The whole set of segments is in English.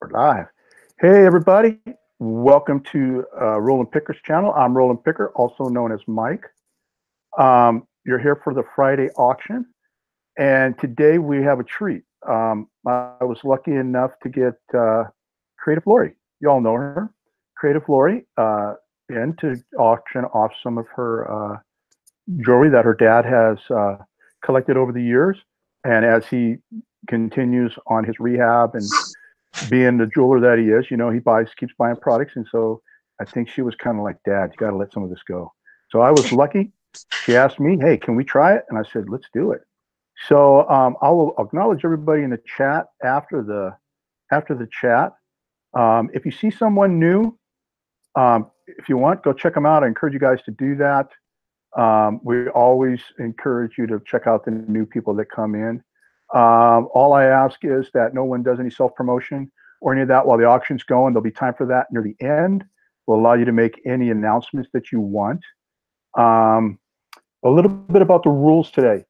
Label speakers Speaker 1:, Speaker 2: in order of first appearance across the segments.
Speaker 1: We're live. Hey, everybody. Welcome to Rollin Picker's channel. I'm Rollin Picker, also known as Mike. You're here for the Friday auction. And today we have a treat. I was lucky enough to get Creative Lauri. You all know her. Creative Lauri in to auction off some of her jewelry that her dad has collected over the years. And as he continues on his rehab and being the jeweler that he is, you know, he keeps buying products. And so I think she was kind of like, Dad, you got to let some of this go. So I was lucky. She asked me, hey, can we try it? And I said, let's do it. So I will acknowledge everybody in the chat after the chat. If you see someone new, if you want, go check them out. I encourage you guys to do that. We always encourage you to check out the new people that come in. All I ask is that no one does any self-promotion or any of that while the auction's going. There'll be time for that near the end. We'll allow you to make any announcements that you want. A little bit about the rules today.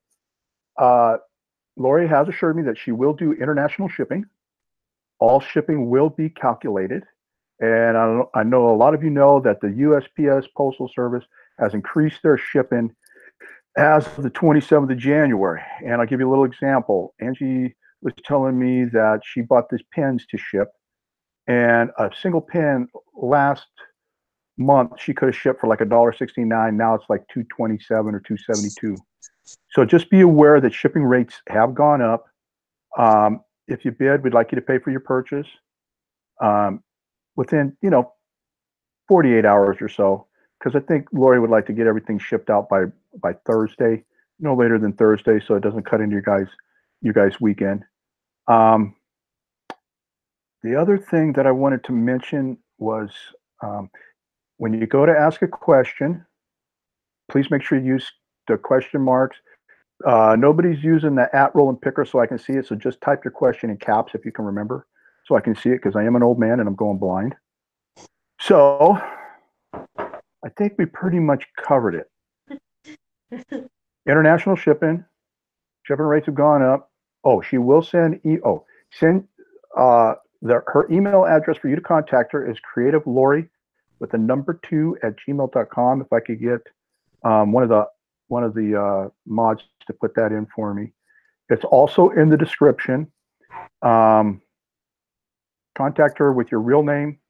Speaker 1: Lauri has assured me that she will do international shipping. All shipping will be calculated. And I know a lot of you know that the USPS Postal Service has increased their shipping as of the 27th of January. And I'll give you a little example. Angie was telling me that she bought these pens to ship, and a single pen last month she could have shipped for like $1.69. Now it's like $2.27 or $2.72. So just be aware that shipping rates have gone up. If you bid, we'd like you to pay for your purchase within, 48 hours or so, because I think Lauri would like to get everything shipped out by Thursday, no later than Thursday, so it doesn't cut into your guys' weekend. The other thing that I wanted to mention was when you go to ask a question, please make sure you use the question marks. Nobody's using the @Rollin Picker so I can see it, so just type your question in caps if you can remember, so I can see it, because I am an old man and I'm going blind. So I think we pretty much covered it. International shipping rates have gone up. Oh, she will send her email address for you to contact her is creativelauri with the number 2 at gmail.com. If I could get one of the mods to put that in for me. It's also in the description. Contact her with your real name,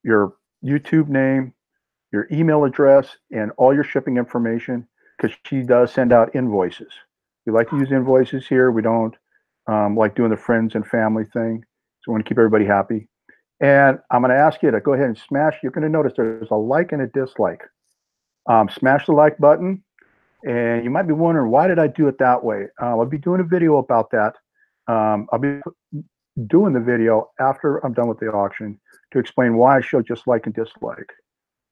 Speaker 1: your YouTube name, your email address, and all your shipping information, because she does send out invoices. We like to use invoices here. We don't like doing the friends and family thing. So we want to keep everybody happy. And I'm going to ask you to go ahead and smash. You're going to notice there's a like and a dislike. Smash the like button. And you might be wondering, why did I do it that way? I'll be doing a video about that. I'll be doing the video after I'm done with the auction to explain why I show just like and dislike.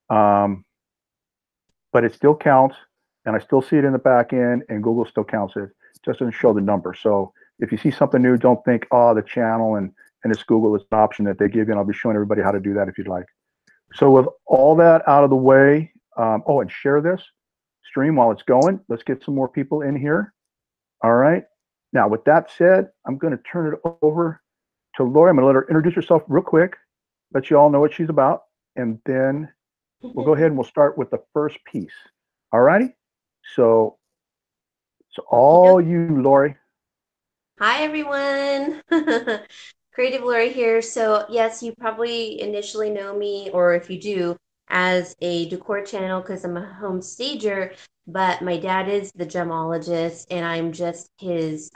Speaker 1: But it still counts, and I still see it in the back end, and Google still counts it. It just doesn't show the number. So if you see something new, don't think, oh, the channel and it's Google. It's an option that they give you, and I'll be showing everybody how to do that if you'd like. So with all that out of the way, and share this stream while it's going. Let's get some more people in here. All right. Now, with that said, I'm going to turn it over to Lauri. I'm going to let her introduce herself real quick, let you all know what she's about, and then we'll go ahead and we'll start with the first piece. All righty. So all you, Lauri.
Speaker 2: Hi, everyone. Creative Lauri here. So yes, you probably initially know me, or if you do, as a decor channel because I'm a home stager, but my dad is the gemologist and I'm just his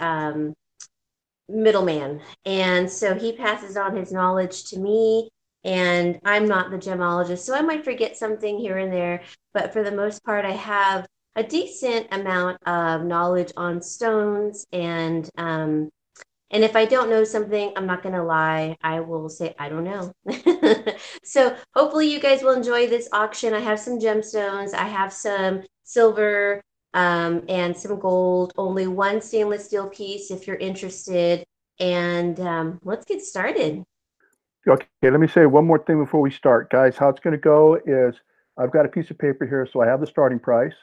Speaker 2: middleman. And so he passes on his knowledge to me, and I'm not the gemologist, so I might forget something here and there, but for the most part, I have a decent amount of knowledge on stones, and if I don't know something, I'm not going to lie. I will say, I don't know. So hopefully you guys will enjoy this auction. I have some gemstones. I have some silver and some gold. Only one stainless steel piece if you're interested. And let's get started.
Speaker 1: Okay, let me say one more thing before we start. Guys, how it's going to go is I've got a piece of paper here, so I have the starting price.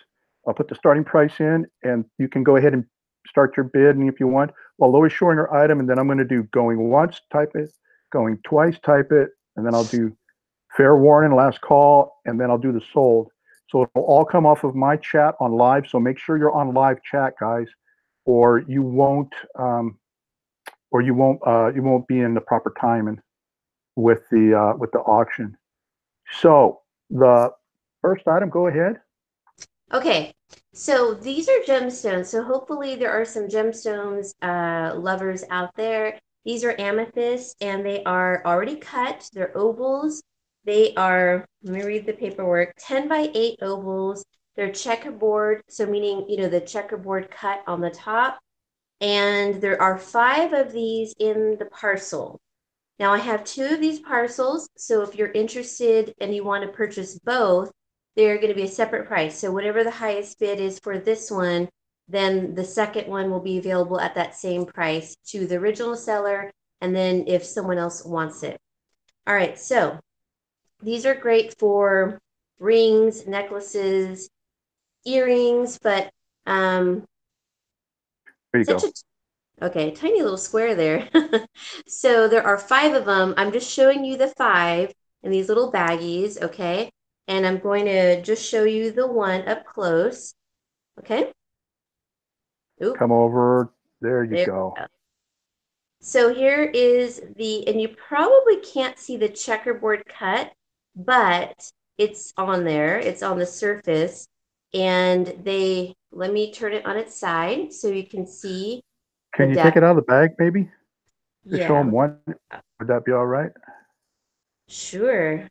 Speaker 1: I'll put the starting price in, and you can go ahead and start your bid, and if you want, while Lauri's showing her item, and then I'm going to do going once, type it, going twice, type it, and then I'll do fair warning, last call, and then I'll do the sold. So it'll all come off of my chat on live. So make sure you're on live chat, guys, or you won't you won't be in the proper timing with the auction. So the first item, go ahead.
Speaker 2: Okay, so these are gemstones. So hopefully there are some gemstones lovers out there. These are amethysts and they are already cut. They're ovals. They are, let me read the paperwork, 10 by 8 ovals. They're checkerboard, so meaning, the checkerboard cut on the top. And there are 5 of these in the parcel. Now I have 2 of these parcels. So if you're interested and you want to purchase both, they're going to be a separate price. So whatever the highest bid is for this one, then the second one will be available at that same price to the original seller. And then if someone else wants it. All right, so these are great for rings, necklaces, earrings, but
Speaker 1: There you
Speaker 2: such
Speaker 1: go.
Speaker 2: a okay, tiny little square there. So there are 5 of them. I'm just showing you the 5 in these little baggies, okay? And I'm going to just show you the one up close, okay? Oop,
Speaker 1: Come over. There you
Speaker 2: there
Speaker 1: go.
Speaker 2: we go. So here is and you probably can't see the checkerboard cut, but it's on there. It's on the surface. And let me turn it on its side so you can see the
Speaker 1: Can you take
Speaker 2: depth.
Speaker 1: it out of the bag, maybe, to show
Speaker 2: Yeah,
Speaker 1: them one? Would that be all right?
Speaker 2: sure.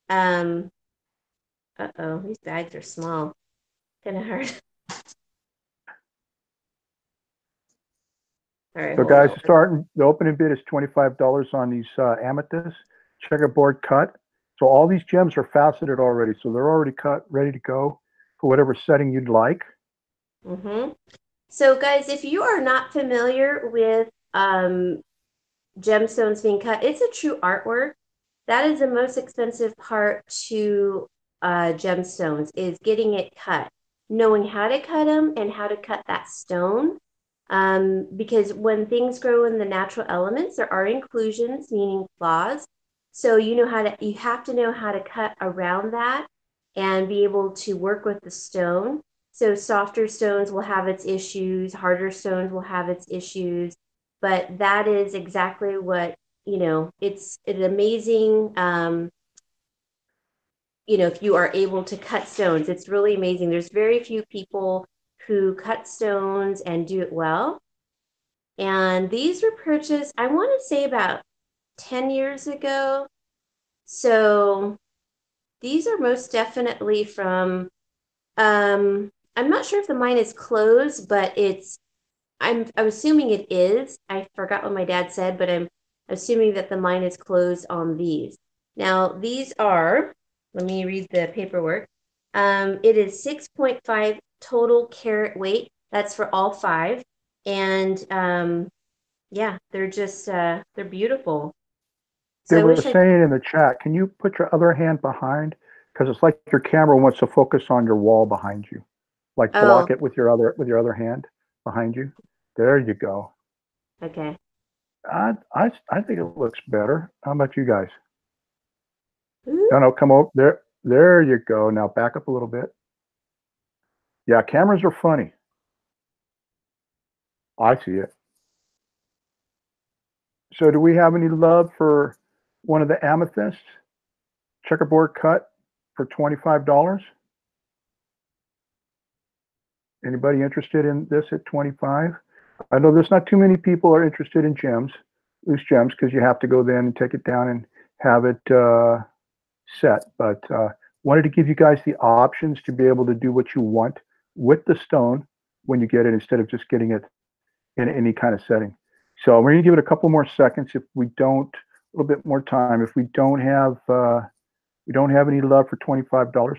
Speaker 2: Um, uh-oh, these bags are small. Kind of hard. All right,
Speaker 1: So,
Speaker 2: hold
Speaker 1: guys,
Speaker 2: on.
Speaker 1: starting the opening bid is $25 on these amethysts, checkerboard cut. So all these gems are faceted already, so they're already cut, ready to go for whatever setting you'd like.
Speaker 2: Mm-hmm. So, guys, if you are not familiar with gemstones being cut, it's a true artwork. That is the most expensive part to gemstones is getting it cut, knowing how to cut them and how to cut that stone. Because when things grow in the natural elements, there are inclusions, meaning flaws. So you have to know how to cut around that and be able to work with the stone. So softer stones will have its issues, harder stones will have its issues, but that is exactly what, it's an amazing, if you are able to cut stones, it's really amazing. There's very few people who cut stones and do it well. And these were purchased, I want to say about 10 years ago. So these are most definitely from, I'm not sure if the mine is closed, but I'm assuming it is. I forgot what my dad said, but I'm assuming that the mine is closed on these. Now, these are, let me read the paperwork. It is 6.5 total carat weight. That's for all 5. And yeah, they're beautiful. So
Speaker 1: They
Speaker 2: I
Speaker 1: were
Speaker 2: wish I,
Speaker 1: saying in the chat, can you put your other hand behind? Because it's like your camera wants to focus on your wall behind you. Like
Speaker 2: oh,
Speaker 1: block it with your other hand behind you. There you go.
Speaker 2: okay.
Speaker 1: I think it looks better. How about you guys?
Speaker 2: Ooh,
Speaker 1: No, no, come over there. There you go. Now back up a little bit. Yeah, cameras are funny. I see it. So do we have any love for one of the amethysts? Checkerboard cut for $25. Anybody interested in this at 25? I know there's not too many people are interested in gems, loose gems, because you have to go then and take it down and have it set. But wanted to give you guys the options to be able to do what you want with the stone when you get it instead of just getting it in any kind of setting. So we're going to give it a couple more seconds. If we don't, a little bit more time. If we don't have any love for $25,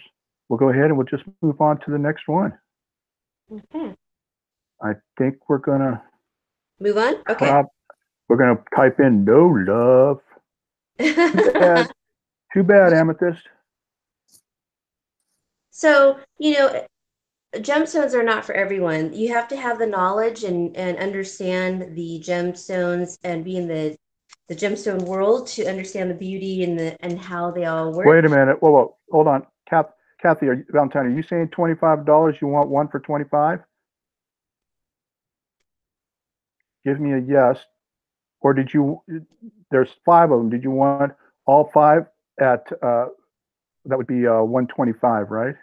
Speaker 1: we'll go ahead and we'll just move on to the next one.
Speaker 2: okay.
Speaker 1: I think we're gonna
Speaker 2: Move on? Okay.
Speaker 1: type in no love. Too bad. Too bad, Amethyst.
Speaker 2: So, gemstones are not for everyone. You have to have the knowledge and understand the gemstones and be in the the gemstone world to understand the beauty and how they all
Speaker 1: Wait
Speaker 2: work.
Speaker 1: a minute. Whoa. Hold on. Kathy, Valentine, are you saying $25? You want one for 25? Give me a yes. Or did you, there's five of them. Did you want all five at, that would be 125, right?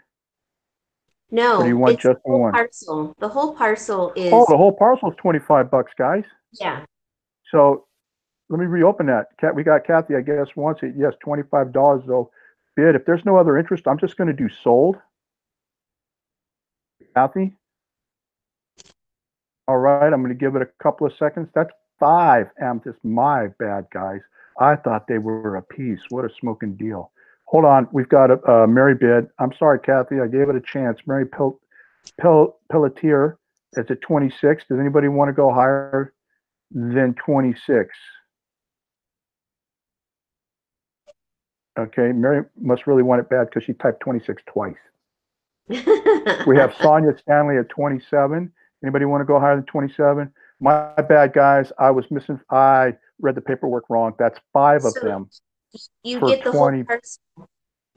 Speaker 1: Or do you
Speaker 2: No,
Speaker 1: want
Speaker 2: it's the
Speaker 1: just
Speaker 2: whole
Speaker 1: one?
Speaker 2: parcel. The whole parcel
Speaker 1: Oh,
Speaker 2: is,
Speaker 1: the whole parcel is 25 bucks, guys.
Speaker 2: yeah.
Speaker 1: So let me reopen that. We got Kathy, I guess, wants it. Yes, $25 though. Bid. If there's no other interest, I'm just going to do sold. Kathy. All right, I'm going to give it a couple of seconds. That's five amethyst. My bad, guys. I thought they were a piece. What a smoking deal. Hold on. We've got a Mary bid. I'm sorry, Kathy. I gave it a chance. Mary Pelletier is at 26. Does anybody want to go higher than 26? Okay, Mary must really want it bad because she typed 26 twice. We have Sonia Stanley at 27. Anybody want to go higher than 27? My bad, guys. I read the paperwork wrong. That's five of
Speaker 2: So
Speaker 1: them
Speaker 2: you
Speaker 1: for
Speaker 2: get the whole
Speaker 1: 20.
Speaker 2: parcel,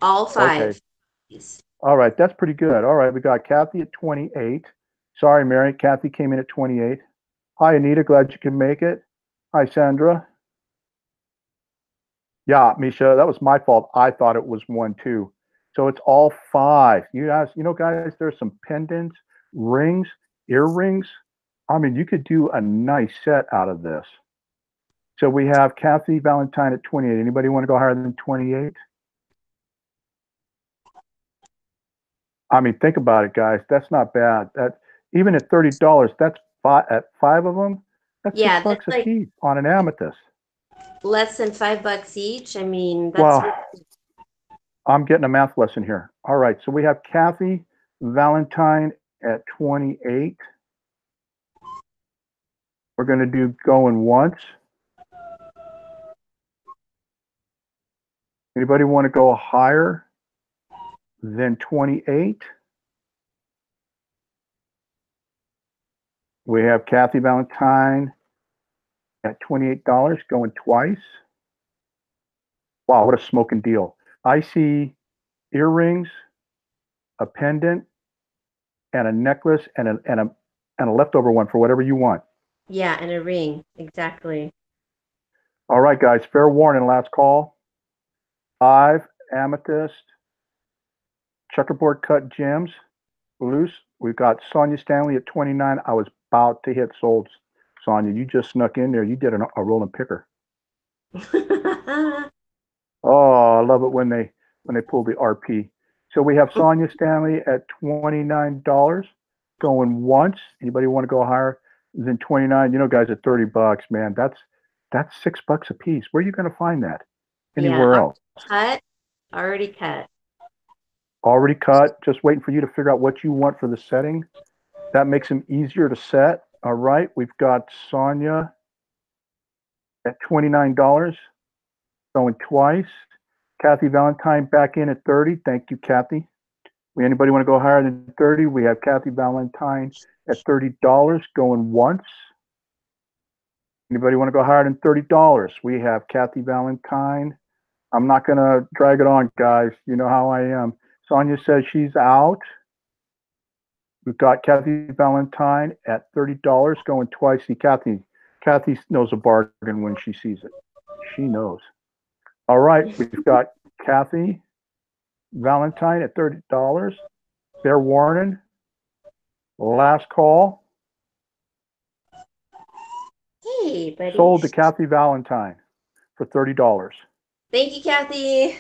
Speaker 2: all
Speaker 1: Okay.
Speaker 2: five.
Speaker 1: All right. That's pretty good. All right. We got Kathy at 28. Sorry, Mary. Kathy came in at 28. Hi, Anita. Glad you can make it. Hi, Sandra. Yeah, Misha, that was my fault. I thought it was one, too. So it's all five. Guys, there's some pendants, rings, earrings. I mean, you could do a nice set out of this. So we have Kathy Valentine at 28. Anybody want to go higher than 28? I mean, think about it, guys. That's not bad. That even at $30, that's five of them. That's six
Speaker 2: Yeah, that's
Speaker 1: bucks a
Speaker 2: like
Speaker 1: piece on an amethyst.
Speaker 2: less than $5 each. I mean, that's
Speaker 1: Well, I'm getting a math lesson here. All right, so we have Kathy Valentine at 28. We're going to do going once. Anybody want to go higher than 28? We have Kathy Valentine at $28 going twice. Wow, what a smoking deal. I see earrings, a pendant, and a necklace, and a leftover one for whatever you want.
Speaker 2: yeah, and a ring. Exactly.
Speaker 1: All right, guys, fair warning, last call. Five amethyst, checkerboard cut gems, loose. We've got Sonia Stanley at 29. I was about to hit sold. Sonia, you just snuck in there. You did a Rollin Picker. Oh, I love it when they pull the RP. So we have Sonia Stanley at $29 going once. Anybody want to go higher than 29? Guys, at 30 bucks, man, that's $6 a piece. Where are you going to find that?
Speaker 2: Yeah,
Speaker 1: Anywhere else?
Speaker 2: cut, already cut.
Speaker 1: Already cut. Just waiting for you to figure out what you want for the setting. That makes them easier to set. All right, we've got Sonia at $29 going twice. Kathy Valentine back in at 30. Thank you, Kathy. Anybody want to go higher than 30? We have Kathy Valentine at $30 going once. Anybody want to go higher than $30? We have Kathy Valentine. I'm not going to drag it on, guys. You know how I am. Sonia says she's out. We've got Kathy Valentine at $30 going twice. See, Kathy knows a bargain when she sees it. She knows. All right, we've got Kathy Valentine at $30. Fair warning. Last call.
Speaker 2: Hey, buddy.
Speaker 1: Sold to Kathy Valentine for $30.
Speaker 2: Thank you, Kathy.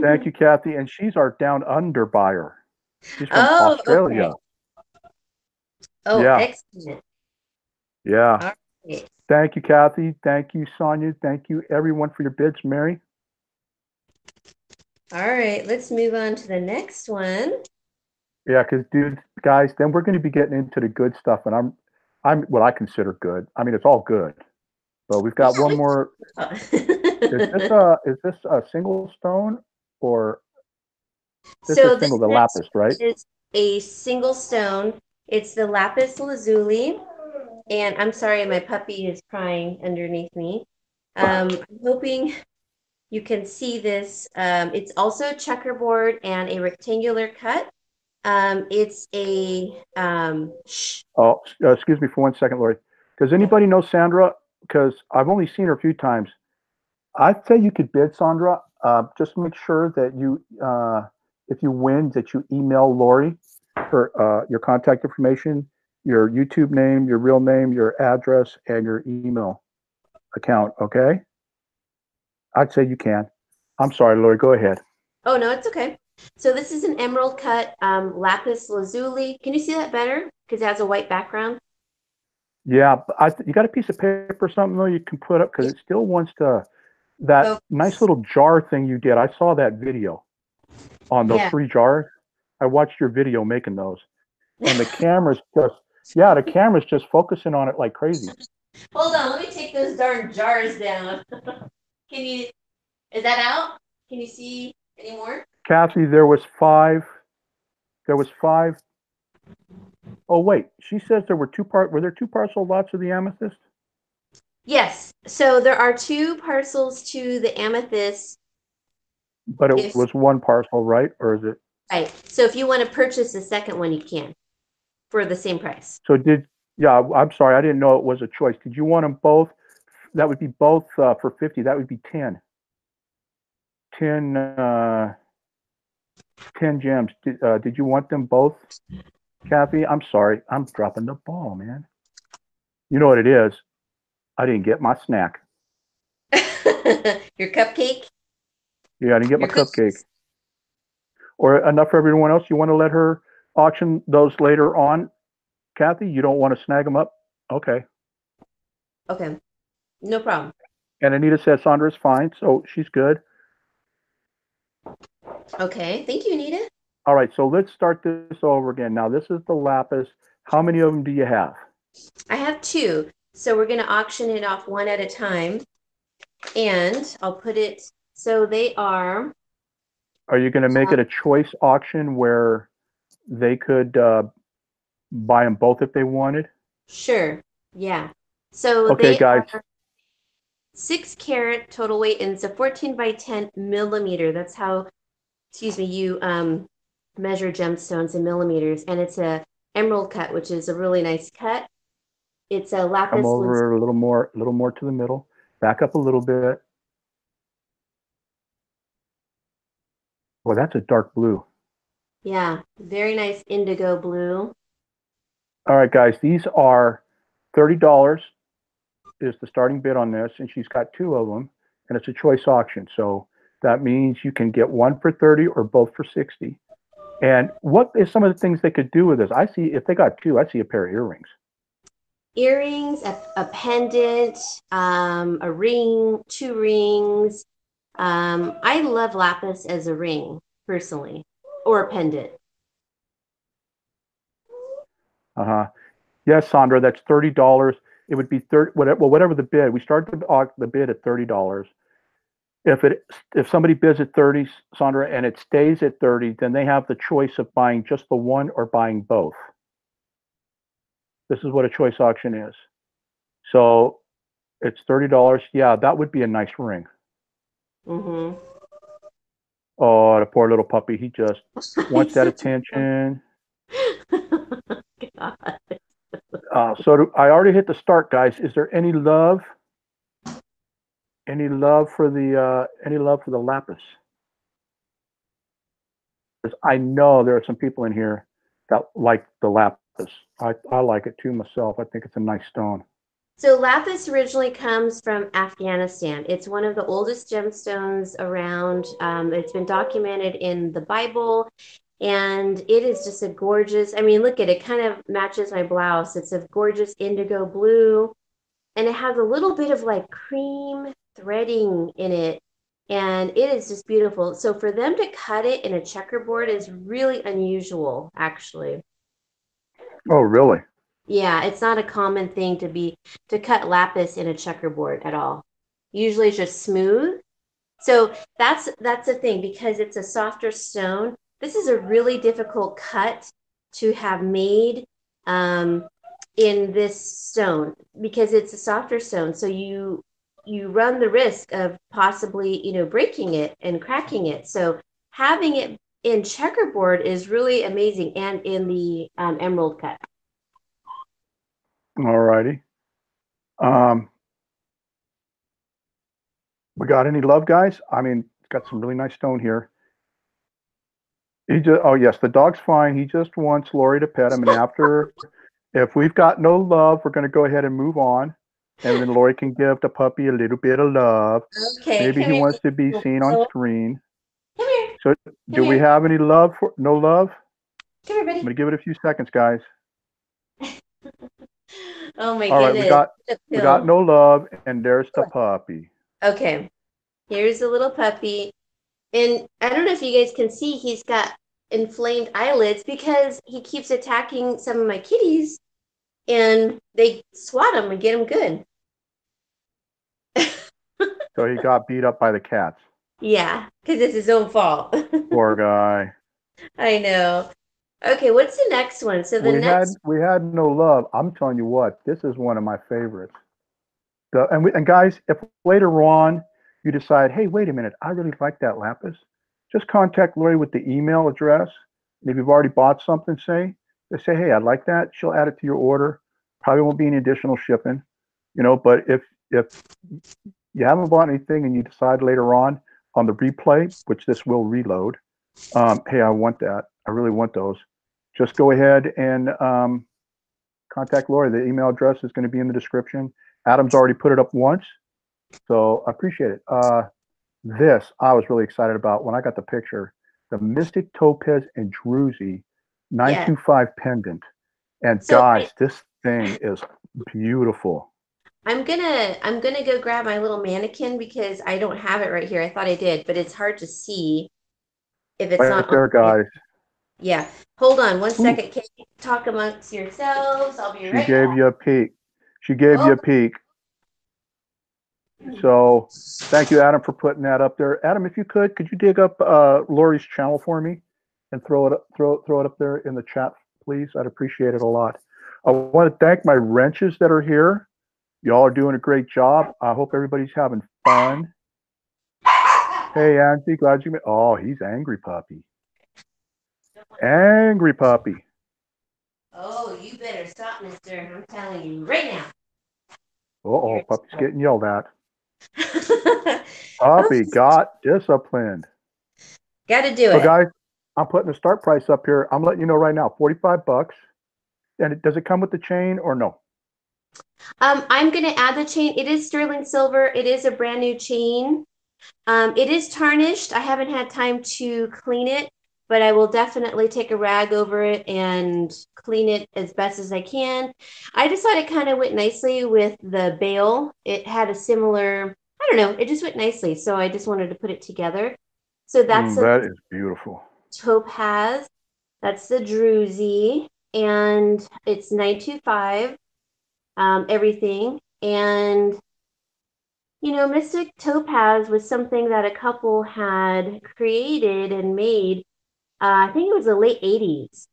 Speaker 1: Thank you, Kathy. And she's our down under buyer. She's from
Speaker 2: Oh,
Speaker 1: Australia.
Speaker 2: okay. Oh,
Speaker 1: Yeah.
Speaker 2: excellent.
Speaker 1: Yeah.
Speaker 2: All right.
Speaker 1: Thank you, Kathy. Thank you, Sonia. Thank you, everyone, for your bids. Mary?
Speaker 2: All right, let's move on to the next one.
Speaker 1: Yeah, because, guys, then we're going to be getting into the good stuff, and I'm what I consider good. I mean, it's all good, but we've got one more. Is this a single stone or this
Speaker 2: So
Speaker 1: is
Speaker 2: this
Speaker 1: single, the
Speaker 2: next
Speaker 1: lapis, right?
Speaker 2: is a single stone. It's the lapis lazuli. And I'm sorry, my puppy is crying underneath me. I'm hoping you can see this. It's also checkerboard and a rectangular cut. It's a
Speaker 1: Oh, excuse me for 1 second, Lori. Does anybody know Sandra? Because I've only seen her a few times. I'd say you could bid, Sandra. Just make sure that if you win, that you email Lori her your contact information, your YouTube name, your real name, your address, and your email account. Okay? I'd say you can. I'm sorry, Lori. Go ahead.
Speaker 2: oh no, it's okay. So this is an emerald cut lapis lazuli. Can you see that better? Because it has a white background.
Speaker 1: Yeah, you got a piece of paper or something though you can put up because
Speaker 2: Yeah.
Speaker 1: it still wants to that nice
Speaker 2: Focus.
Speaker 1: little jar thing you did. I saw that video on those
Speaker 2: Yeah.
Speaker 1: 3 jars. I watched your video making those, and the camera's just focusing on it like crazy.
Speaker 2: Hold on, let me take those darn jars down. Can you, is that out? Can you see any more?
Speaker 1: Kathy, there was five. There was five. Oh wait, she says there were Were there two parcel lots of the amethyst?
Speaker 2: Yes. So there are two parcels to the amethyst.
Speaker 1: But it
Speaker 2: If
Speaker 1: was one parcel, right? Or is it?
Speaker 2: right. So if you want to purchase the second one, you can for the same price.
Speaker 1: So did Yeah? I'm sorry, I didn't know it was a choice. Did you want them both? That would be both for 50. That would be 10. 10, 10 gems. Did you want them both, Kathy? I'm sorry. I'm dropping the ball, man. You know what it is? I didn't get my snack.
Speaker 2: Your cupcake,
Speaker 1: Yeah, I didn't get my
Speaker 2: your
Speaker 1: cupcake.
Speaker 2: cookies.
Speaker 1: Or enough for everyone else? You want to let her auction those later on, Kathy? You don't want to snag them up? Okay.
Speaker 2: Okay, no problem.
Speaker 1: And Anita says Sandra's fine, so she's good.
Speaker 2: Okay, thank you, Anita.
Speaker 1: All right, so let's start this over again. Now, this is the lapis. How many of them do you have?
Speaker 2: I have two, so we're going to auction it off one at a time, and I'll put it so they are.
Speaker 1: Are you going to make it a choice auction where they could buy them both if they wanted?
Speaker 2: Sure, yeah. So
Speaker 1: Okay,
Speaker 2: they
Speaker 1: guys.
Speaker 2: are 6 carat total weight, and it's a 14 by 10 millimeter. That's how, excuse me, you measure gemstones in millimeters, and it's a emerald cut, which is a really nice cut. It's a
Speaker 1: Come
Speaker 2: lapis lazuli.
Speaker 1: over a little more to the middle. Back up a little bit. Well, that's a dark blue.
Speaker 2: Yeah, very nice indigo blue.
Speaker 1: All right, guys. These are $30 is the starting bid on this, and she's got two of them, and it's a choice auction. So that means you can get one for 30 or both for 60. And what is some of the things they could do with this? I see if they got two, I see a pair of earrings.
Speaker 2: Earrings, a pendant, a ring, 2 rings. I love lapis as a ring personally, or a pendant.
Speaker 1: Uh-huh. Yes, Sandra, that's $30. It would be 30, whatever the bid. We start the bid at $30. If somebody bids at 30, Sandra, and it stays at 30, then they have the choice of buying just the one or buying both. This is what a choice auction is. So it's $30. Yeah, that would be a nice ring.
Speaker 2: Mm-hmm.
Speaker 1: Oh, the poor little puppy. He just wants that attention.
Speaker 2: God.
Speaker 1: I already hit the start, guys. Is there any love? Any love for the lapis? Because I know there are some people in here that like the lapis. I like it too myself. I think it's a nice stone.
Speaker 2: So lapis originally comes from Afghanistan. It's one of the oldest gemstones around. It's been documented in the Bible, and it is just a gorgeous. I mean, look at it; kind of matches my blouse. It's a gorgeous indigo blue, and it has a little bit of like cream threading in it, and it is just beautiful. So for them to cut it in a checkerboard is really unusual, actually.
Speaker 1: Oh, really?
Speaker 2: Yeah, it's not a common thing to cut lapis in a checkerboard at all. Usually it's just smooth. So that's the thing because it's a softer stone. This is a really difficult cut to have made in this stone because it's a softer stone. So you run the risk of possibly, breaking it and cracking it. So having it in checkerboard is really amazing, and in the emerald cut.
Speaker 1: All righty. We got any love, guys? I mean, it's got some really nice stone here. He just, oh yes, the dog's fine. He just wants Lauri to pet him, and after, if we've got no love, we're going to go ahead and move on, and then Lauri can give the puppy a little bit of love.
Speaker 2: Okay,
Speaker 1: Maybe
Speaker 2: come
Speaker 1: he
Speaker 2: here.
Speaker 1: wants to be seen on
Speaker 2: Come
Speaker 1: screen.
Speaker 2: here.
Speaker 1: So,
Speaker 2: Come
Speaker 1: do we
Speaker 2: here.
Speaker 1: have any love for no love?
Speaker 2: Come here,
Speaker 1: I'm
Speaker 2: buddy.
Speaker 1: going to give it a few seconds, guys.
Speaker 2: Oh my
Speaker 1: All right, we
Speaker 2: goodness.
Speaker 1: got we got
Speaker 2: Pill.
Speaker 1: no love, and there's the puppy.
Speaker 2: Okay, here's the little puppy. And I don't know if you guys can see, he's got inflamed eyelids because he keeps attacking some of my kitties and they swat him and get him good.
Speaker 1: So he got beat up by the cats.
Speaker 2: Yeah, because it's his own fault.
Speaker 1: Poor guy.
Speaker 2: I know. Okay, what's the next one? So the next,
Speaker 1: We had no love. I'm telling you what, this is one of my favorites. And guys, if later on you decide, hey, wait a minute, I really like that lapis, just contact Lauri with the email address. And if you've already bought something, just say, hey, I like that. She'll add it to your order. Probably won't be any additional shipping, But if you haven't bought anything and you decide later on the replay, which this will reload, hey, I want that. I really want those. Just go ahead and contact Lauri. The email address is going to be in the description. Adam's already put it up once, so I appreciate it. This I was really excited about when I got the picture. The Mystic Topaz and Druzy
Speaker 2: yeah.
Speaker 1: 925 pendant. And
Speaker 2: So
Speaker 1: guys, this thing is beautiful.
Speaker 2: I'm gonna go grab my little mannequin because I don't have it right here. I thought I did, but it's hard to see if it's
Speaker 1: Right
Speaker 2: not on
Speaker 1: there,
Speaker 2: the
Speaker 1: guys.
Speaker 2: Yeah. Hold on one
Speaker 1: Ooh,
Speaker 2: second. Can you talk amongst yourselves? I'll be
Speaker 1: she
Speaker 2: right
Speaker 1: gave
Speaker 2: back.
Speaker 1: you a peek. She gave you
Speaker 2: Oh,
Speaker 1: a peek. So thank you, Adam, for putting that up there. Adam, if you could you dig up Lauri's channel for me and throw it up there in the chat, please? I'd appreciate it a lot. I want to thank my wrenches that are here. Y'all are doing a great job. I hope everybody's having fun. Hey, Angie, glad you made. Oh, he's angry puppy. Angry puppy.
Speaker 2: oh, you better stop, mister. I'm telling you right now.
Speaker 1: Oh,
Speaker 2: Here.
Speaker 1: puppy's getting yelled at.
Speaker 2: Oh,
Speaker 1: Puppy got disciplined.
Speaker 2: gotta do
Speaker 1: So,
Speaker 2: it.
Speaker 1: guys, I'm putting the start price up here. I'm letting you know right now, 45 bucks. And does it come with the chain or no?
Speaker 2: I'm gonna add the chain. It is sterling silver. It is a brand new chain. It is tarnished. I haven't had time to clean it, but I will definitely take a rag over it and clean it as best as I can. I just thought it kind of went nicely with the bail. It had a similar, I don't know, it just went nicely. So I just wanted to put it together. So that's the
Speaker 1: That is beautiful.
Speaker 2: topaz, that's the druzy, and it's 925, everything. And Mystic Topaz was something that a couple had created and made. I think it was the late 80s.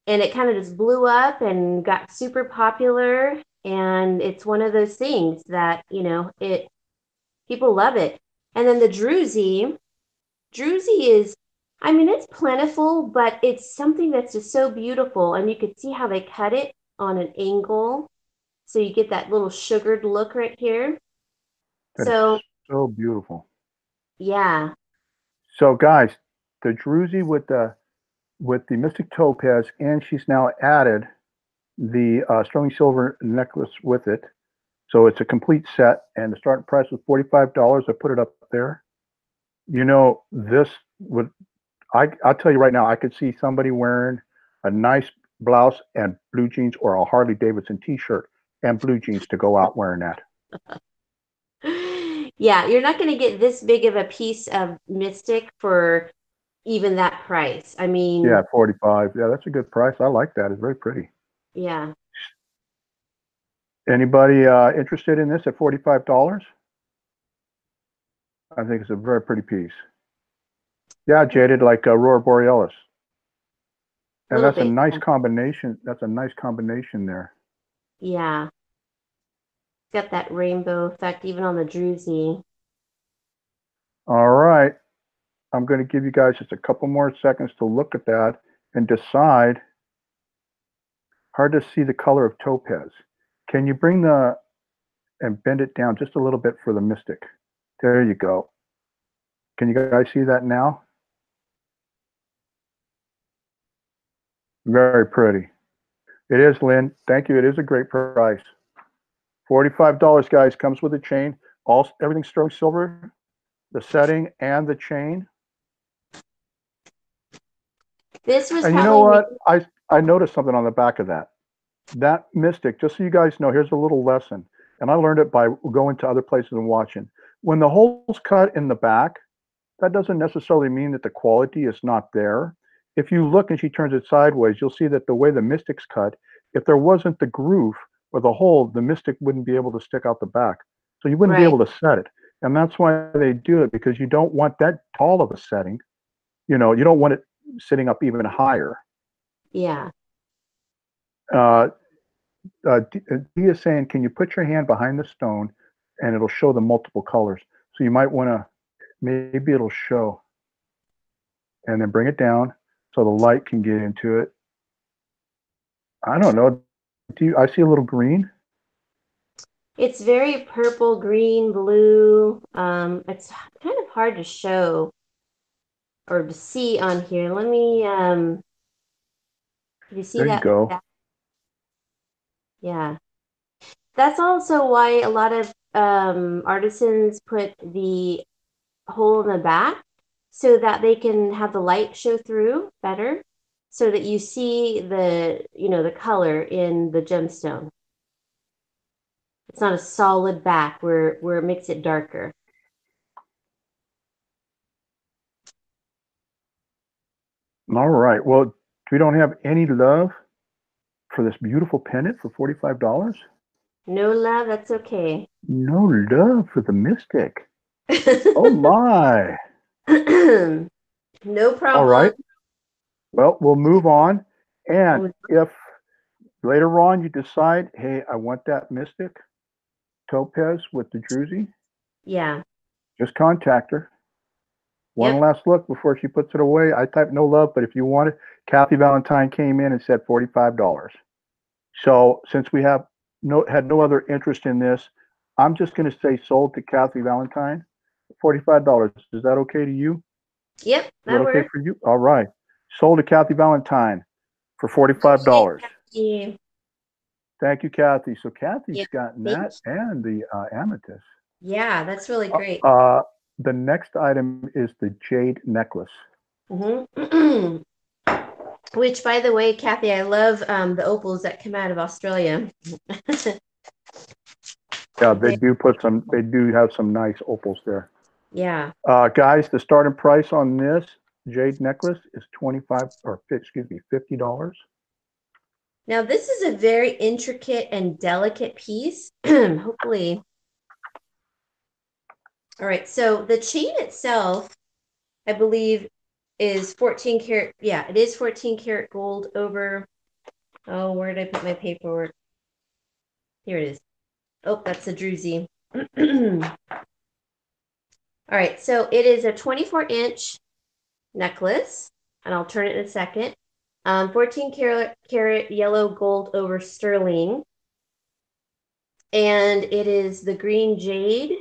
Speaker 2: And it kind of just blew up and got super popular. And it's one of those things that, it people love it. And then the Druzy is, I mean, it's plentiful, but it's something that's just so beautiful. And you could see how they cut it on an angle. So you get that little sugared look right here.
Speaker 1: That is
Speaker 2: So,
Speaker 1: so beautiful.
Speaker 2: yeah.
Speaker 1: So, guys, the Druzy with the Mystic Topaz, and she's now added the sterling silver necklace with it. So it's a complete set, and the starting price was $45. I put it up there. This would I'll tell you right now, I could see somebody wearing a nice blouse and blue jeans, or a Harley Davidson T-shirt and blue jeans to go out wearing that.
Speaker 2: Yeah, you're not going to get this big of a piece of Mystic for even that price. I mean,
Speaker 1: Yeah, 45. Yeah, that's a good price. I like that. It's very pretty.
Speaker 2: yeah.
Speaker 1: Anybody interested in this at $45? I think it's a very pretty piece. Yeah, jaded like Aurora Borealis.
Speaker 2: A
Speaker 1: And
Speaker 2: little
Speaker 1: that's a
Speaker 2: bit.
Speaker 1: nice combination. That's a nice combination there.
Speaker 2: Yeah. got that rainbow effect even on the druzy.
Speaker 1: All right. I'm going to give you guys just a couple more seconds to look at that and decide. Hard to see the color of topaz. Can you bring the and bend it down just a little bit for the mystic? There you go. Can you guys see that now? Very pretty. It is, Lynn. Thank you. It is a great price. $45, guys. Comes with a chain. Everything's sterling silver. The setting and the chain.
Speaker 2: This was
Speaker 1: And you know what? I noticed something on the back of that. That mystic, just so you guys know, here's a little lesson. And I learned it by going to other places and watching. When the hole's cut in the back, that doesn't necessarily mean that the quality is not there. If you look and she turns it sideways, you'll see that the way the mystic's cut, if there wasn't the groove or the hole, the mystic wouldn't be able to stick out the back. So you wouldn't be able to set it. And that's why they do it, because you don't want that tall of a setting. You know, you don't want it sitting up even higher.
Speaker 2: Yeah.
Speaker 1: Dee is saying, can you put your hand behind the stone and it'll show the multiple colors? So you might want to, maybe it'll show. And then bring it down so the light can get into it. I don't know. I see a little green?
Speaker 2: It's very purple, green, blue. It's kind of hard to show or to see on here. Let me, you see
Speaker 1: there
Speaker 2: that?
Speaker 1: You go.
Speaker 2: Yeah. That's also why a lot of artisans put the hole in the back so that they can have the light show through better so that you see the color in the gemstone. It's not a solid back where it makes it darker.
Speaker 1: All right. Well, we don't have any love for this beautiful pendant for $45.
Speaker 2: No love, that's okay.
Speaker 1: No love for the mystic. Oh my.
Speaker 2: No problem.
Speaker 1: All right. Well, we'll move on. And if later on you decide, hey, I want that mystic topaz with the druzy,
Speaker 2: yeah,
Speaker 1: just contact her. One last look before she puts it away. I typed no love, but if you want it, Kathy Valentine came in and said $45. So since we had no other interest in this, I'm just going to say sold to Kathy Valentine, $45. Is that okay to you?
Speaker 2: Yep, that
Speaker 1: okay
Speaker 2: works.
Speaker 1: for you? All right. Sold to Kathy Valentine for $45.
Speaker 2: Yeah.
Speaker 1: Thank you, Kathy. So Kathy's gotten that and the amethyst.
Speaker 2: Yeah, that's really great.
Speaker 1: The next item is the jade necklace.
Speaker 2: Mm-hmm. Which, by the way, Kathy, I love the opals that come out of Australia.
Speaker 1: Yeah, they do have some nice opals there.
Speaker 2: Yeah.
Speaker 1: Guys, the starting price on this jade necklace is $50.
Speaker 2: Now, this is a very intricate and delicate piece. Hopefully. All right. So the chain itself, I believe, is 14 karat. Yeah, it is 14 karat gold over. Oh, where did I put my paperwork? Here it is. Oh, that's a druzy. All right. So it is a 24-inch necklace, and I'll turn it in a second. 14 karat yellow gold over sterling. And it is the green jade,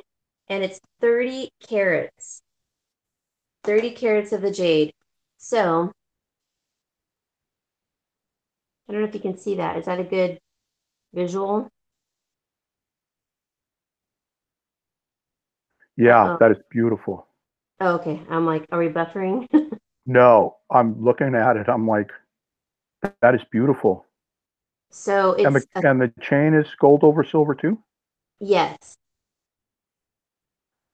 Speaker 2: and it's 30 carats. 30 carats of the jade. So, I don't know if you can see that. Is that a good visual?
Speaker 1: Yeah, that is beautiful.
Speaker 2: Oh, okay. I'm like, are we buffering?
Speaker 1: No, I'm looking at it. I'm like, that is beautiful.
Speaker 2: So it's
Speaker 1: and the chain is gold over silver too?
Speaker 2: Yes.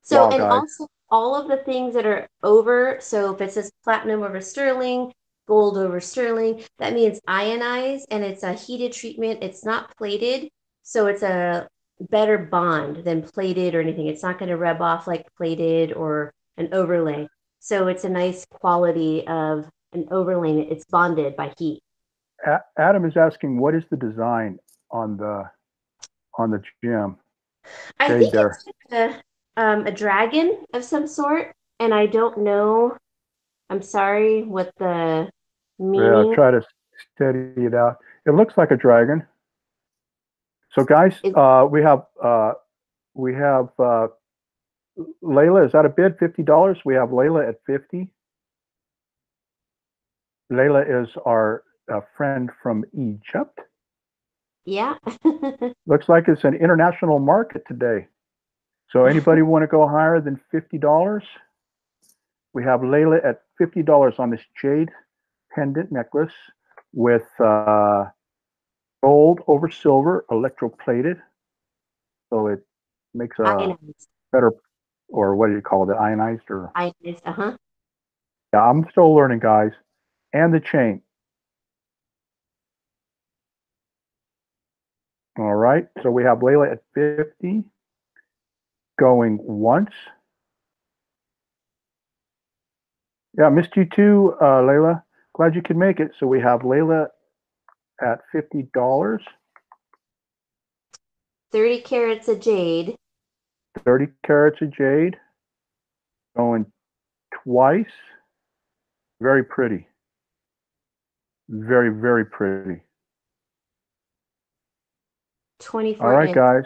Speaker 2: So
Speaker 1: wow,
Speaker 2: and
Speaker 1: guys.
Speaker 2: also all of the things that are over, so if it says platinum over sterling, gold over sterling, that means ionized and it's a heated treatment. It's not plated. So it's a better bond than plated or anything. It's not going to rub off like plated or an overlay. So it's a nice quality of an overlay. It's bonded by heat.
Speaker 1: Adam is asking, what is the design on the gem?
Speaker 2: I
Speaker 1: Jade
Speaker 2: think
Speaker 1: there.
Speaker 2: it's a dragon of some sort, and I don't know. I'm sorry what the
Speaker 1: Yeah,
Speaker 2: meaning
Speaker 1: try to steady it out. It looks like a dragon. So guys,
Speaker 2: is.
Speaker 1: we have Layla. Is that a bid? $50. We have Layla at 50. Layla is our friend from Egypt.
Speaker 2: Yeah.
Speaker 1: Looks like it's an international market today. So anybody want to go higher than $50? We have Layla at $50 on this jade pendant necklace with gold over silver, electroplated. So it makes a
Speaker 2: Ionized.
Speaker 1: better, or what do you call it, ionized? Or
Speaker 2: Ionized. Uh-huh.
Speaker 1: yeah, I'm still learning, guys. And the chain. All right. So we have Layla at 50, going once. Yeah, missed you too, Layla. Glad you could make it. So we have Layla at $50,
Speaker 2: 30 carats of jade.
Speaker 1: 30 carats of jade, going twice. Very pretty. Very, very pretty. All
Speaker 2: 24
Speaker 1: right,
Speaker 2: inch.
Speaker 1: guys.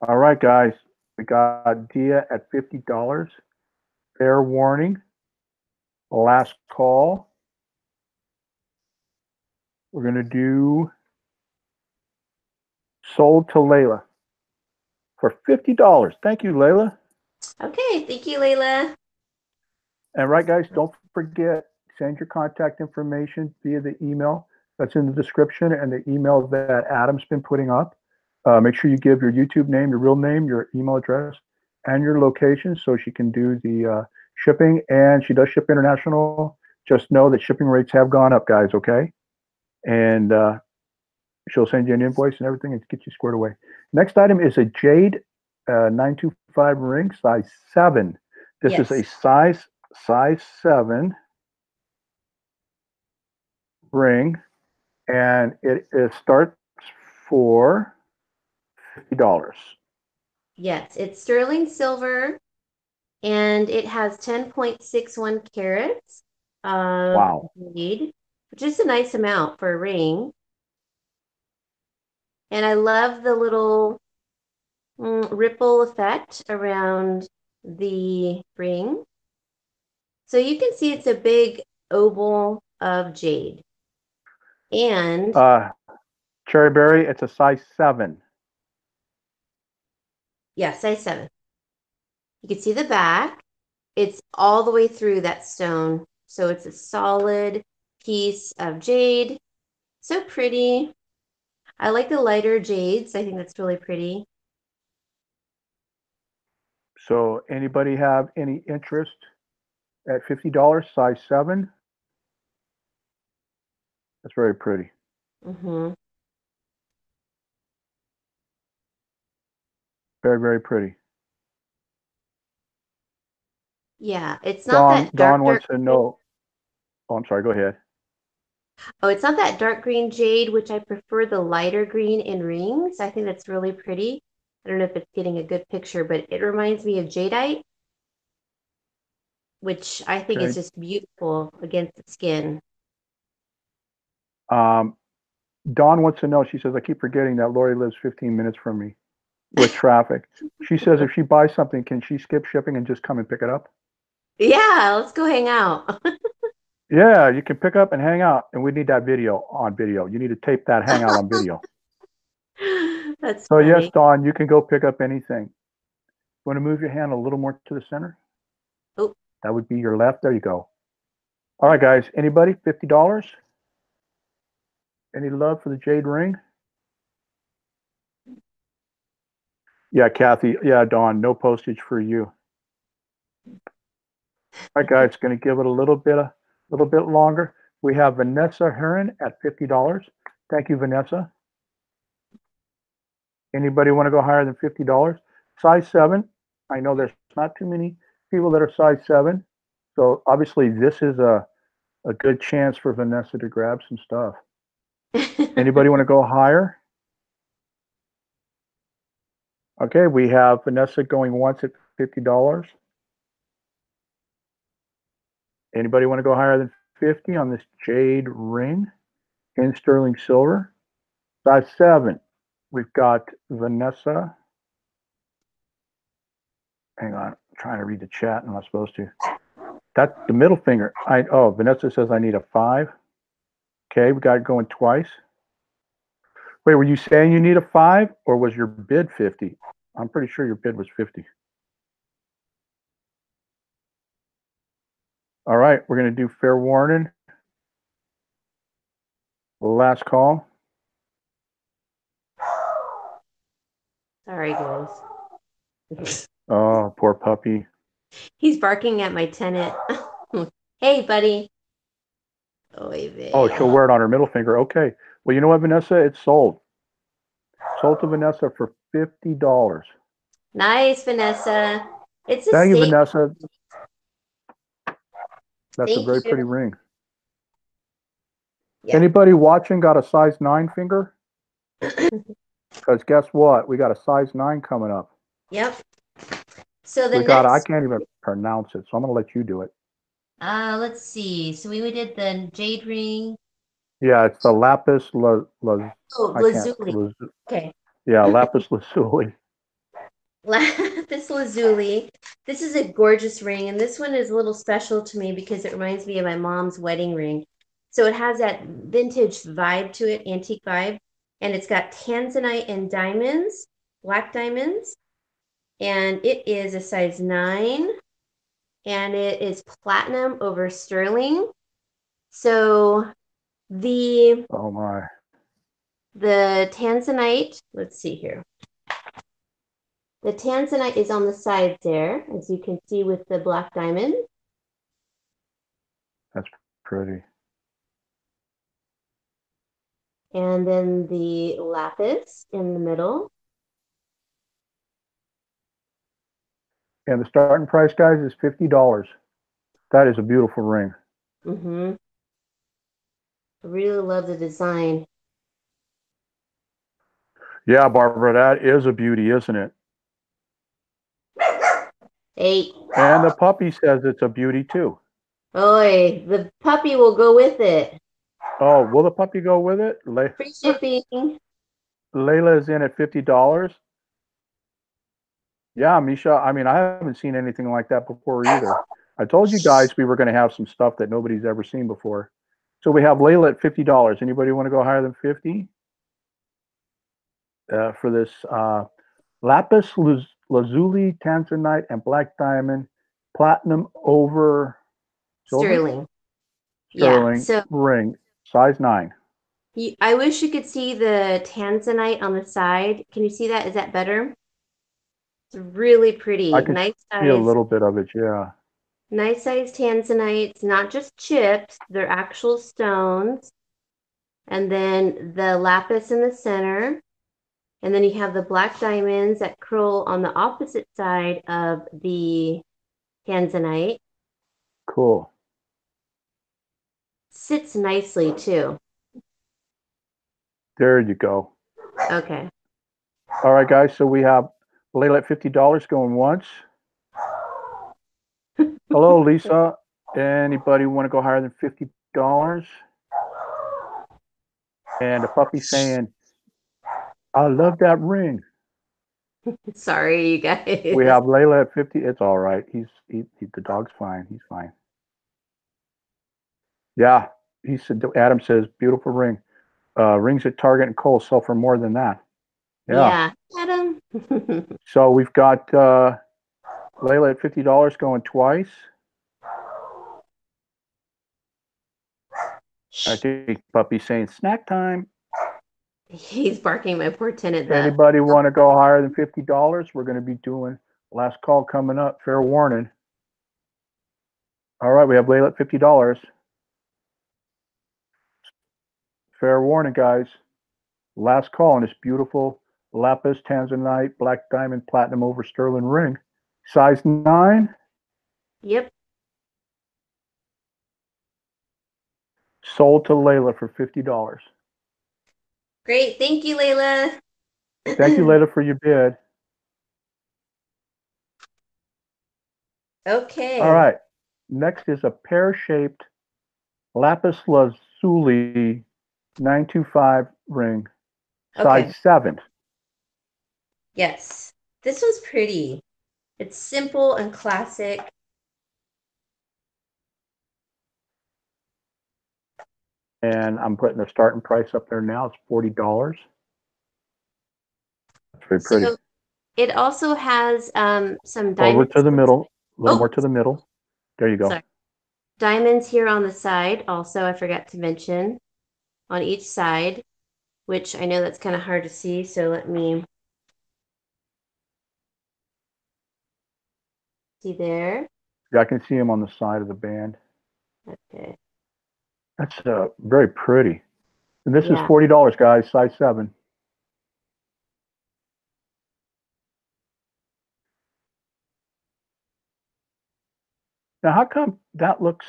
Speaker 1: All right, guys. We got Dia at $50. Fair warning. Last call. We're going to do sold to Layla for $50. Thank you, Layla.
Speaker 2: Okay, thank you, Layla.
Speaker 1: And right, guys, don't forget, send your contact information via the email that's in the description and the email that Adam's been putting up. Make sure you give your YouTube name, your real name, your email address, and your location so she can do the shipping. And she does ship international. Just know that shipping rates have gone up, guys, okay? And she'll send you an invoice and everything and get you squared away. Next item is a jade 925 ring, size 7. This is a
Speaker 2: Yes.
Speaker 1: size 7 ring, and it starts for $50.
Speaker 2: Yes, it's sterling silver and it has 10.61 carats of
Speaker 1: Wow.
Speaker 2: jade, which is a nice amount for a ring. And I love the little ripple effect around the ring. So you can see it's a big oval of jade. And
Speaker 1: Uh, Cherry Berry, it's a size 7.
Speaker 2: yeah, size 7. You can see the back. It's all the way through that stone. So it's a solid piece of jade. So pretty. I like the lighter jades. I think that's really pretty.
Speaker 1: So anybody have any interest at $50, size 7? That's very pretty.
Speaker 2: Hmm.
Speaker 1: Very, very pretty.
Speaker 2: Yeah, it's not
Speaker 1: Dawn,
Speaker 2: that
Speaker 1: Dawn
Speaker 2: dark
Speaker 1: wants to
Speaker 2: green.
Speaker 1: know. Oh, I'm sorry. Go ahead.
Speaker 2: Oh, it's not that dark green jade, which I prefer the lighter green in rings. I think that's really pretty. I don't know if it's getting a good picture, but it reminds me of jadeite, which I think is
Speaker 1: Okay.
Speaker 2: just beautiful against the skin.
Speaker 1: Um, Dawn wants to know. She says, I keep forgetting that Lauri lives 15 minutes from me with traffic. She says if she buys something, can she skip shipping and just come and pick it up?
Speaker 2: Yeah, let's go hang out.
Speaker 1: Yeah, you can pick up and hang out, and we need that video on video. You need to tape that hangout on video.
Speaker 2: That's
Speaker 1: So yes,
Speaker 2: funny.
Speaker 1: Dawn, you can go pick up anything. You want to move your hand a little more to the center?
Speaker 2: Oh,
Speaker 1: That would be your left. There you go. All right, guys. Anybody? $50? Any love for the jade ring? Yeah, Kathy. Yeah, Dawn. No postage for you. All right, guys. Going to give it a little bit longer. We have Vanessa Heron at $50. Thank you, Vanessa. Anybody want to go higher than $50? Size 7. I know there's not too many people that are size 7. So obviously this is a good chance for Vanessa to grab some stuff. Anybody want to go higher? Okay, we have Vanessa going once at $50. Anybody want to go higher than 50 on this jade ring in sterling silver? Size 7. We've got Vanessa. Hang on, I'm trying to read the chat. I'm not supposed to. That's the middle finger. Vanessa says I need a 5. Okay, we got it going twice. Wait, were you saying you need a 5 or was your bid 50? I'm pretty sure your bid was 50. All right, we're going to do fair warning. Last call.
Speaker 2: Sorry, guys.
Speaker 1: Oh, poor puppy.
Speaker 2: He's barking at my tenant. Hey, buddy. Oy
Speaker 1: Oh,
Speaker 2: vey.
Speaker 1: she'll wear it on her middle finger. Okay. Well, you know what, Vanessa? It's sold. Sold to Vanessa for $50.
Speaker 2: Nice, Vanessa. It's a
Speaker 1: Thank you,
Speaker 2: statement.
Speaker 1: Vanessa. That's a
Speaker 2: Thank
Speaker 1: very pretty
Speaker 2: you.
Speaker 1: ring.
Speaker 2: Yeah.
Speaker 1: Anybody watching got a size 9 finger? Because guess what? We got a size 9 coming up.
Speaker 2: Yep. So the
Speaker 1: We got, I
Speaker 2: next,
Speaker 1: can't even pronounce it, so I'm going to let you do it.
Speaker 2: let's see. So we did the jade ring.
Speaker 1: Yeah, it's the lapis
Speaker 2: Oh,
Speaker 1: I can't,
Speaker 2: lazuli. Okay.
Speaker 1: yeah, lapis lazuli.
Speaker 2: Lapis lazuli. This is a gorgeous ring, and this one is a little special to me because it reminds me of my mom's wedding ring. So it has that vintage vibe to it, antique vibe, and it's got tanzanite and diamonds, black diamonds, and it is a size 9, and it is platinum over sterling. So the
Speaker 1: Oh my.
Speaker 2: the tanzanite, let's see here. The tanzanite is on the side there, as you can see with the black diamond.
Speaker 1: That's pretty.
Speaker 2: And then the lapis in the middle.
Speaker 1: And the starting price, guys, is $50. That is a beautiful ring.
Speaker 2: Mm-hmm. I really love the design.
Speaker 1: Yeah, Barbara, that is a beauty, isn't it?
Speaker 2: Hey,
Speaker 1: And the puppy says it's a beauty too.
Speaker 2: oi, the puppy will go with it.
Speaker 1: Oh, will the puppy go with it?
Speaker 2: Free shipping.
Speaker 1: Layla is in at $50. Yeah, Misha. I mean, I haven't seen anything like that before either. I told you guys we were going to have some stuff that nobody's ever seen before. So we have Layla at $50. Anybody want to go higher than 50 for this lapis lazuli, tanzanite, and black diamond, platinum over silver,
Speaker 2: Sterling. Yeah.
Speaker 1: sterling
Speaker 2: So
Speaker 1: ring, size 9.
Speaker 2: I wish you could see the tanzanite on the side. Can you see that? Is that better? It's really
Speaker 1: I
Speaker 2: pretty.
Speaker 1: can see a little bit of it. Yeah.
Speaker 2: Nice size tanzanites, not just chips, they're actual stones. And then the lapis in the center. And then you have the black diamonds that curl on the opposite side of the tanzanite.
Speaker 1: Cool.
Speaker 2: Sits nicely too.
Speaker 1: There you go.
Speaker 2: Okay.
Speaker 1: All right, guys. So we have Layla at $50 going once. Hello, Lisa. Anybody want to go higher than $50? And the puppy saying, I love that ring.
Speaker 2: Sorry, you
Speaker 1: We
Speaker 2: guys.
Speaker 1: have Layla at 50. It's all right. The dog's fine. He's fine. Yeah. He said, Adam says, beautiful ring. Rings at Target and Kohl's sell for more than that. Yeah.
Speaker 2: Yeah, Adam.
Speaker 1: So we've got Layla at $50 going twice. I think puppy's saying snack time.
Speaker 2: He's barking my poor tenant up.
Speaker 1: Anybody want to go higher than $50? We're going to be doing last call coming up. Fair warning. All right, we have Layla at $50. Fair warning, guys. Last call on this beautiful lapis, tanzanite, black diamond, platinum over sterling ring. Size 9.
Speaker 2: Yep.
Speaker 1: Sold to Layla for $50.
Speaker 2: Great. Thank you, Layla.
Speaker 1: Thank you, Layla, for your bid. All
Speaker 2: Okay.
Speaker 1: right. Next is a pear-shaped lapis lazuli 925 ring, size
Speaker 2: Okay.
Speaker 1: 7.
Speaker 2: Yes. This one's pretty. It's simple and classic.
Speaker 1: And I'm putting the starting price up there now. It's $40. It's very pretty.
Speaker 2: So it also has some
Speaker 1: Over to
Speaker 2: diamonds
Speaker 1: the
Speaker 2: on the side.
Speaker 1: middle, a little more
Speaker 2: Oh,
Speaker 1: to the middle. There you go.
Speaker 2: sorry. Diamonds here on the side. Also, I forgot to mention on each side, which I know that's kind of hard to see. So let me see there.
Speaker 1: Yeah, I can see them on the side of the band.
Speaker 2: Okay.
Speaker 1: That's very pretty. And this is
Speaker 2: Yeah.
Speaker 1: $40, guys, size 7. Now, how come that looks,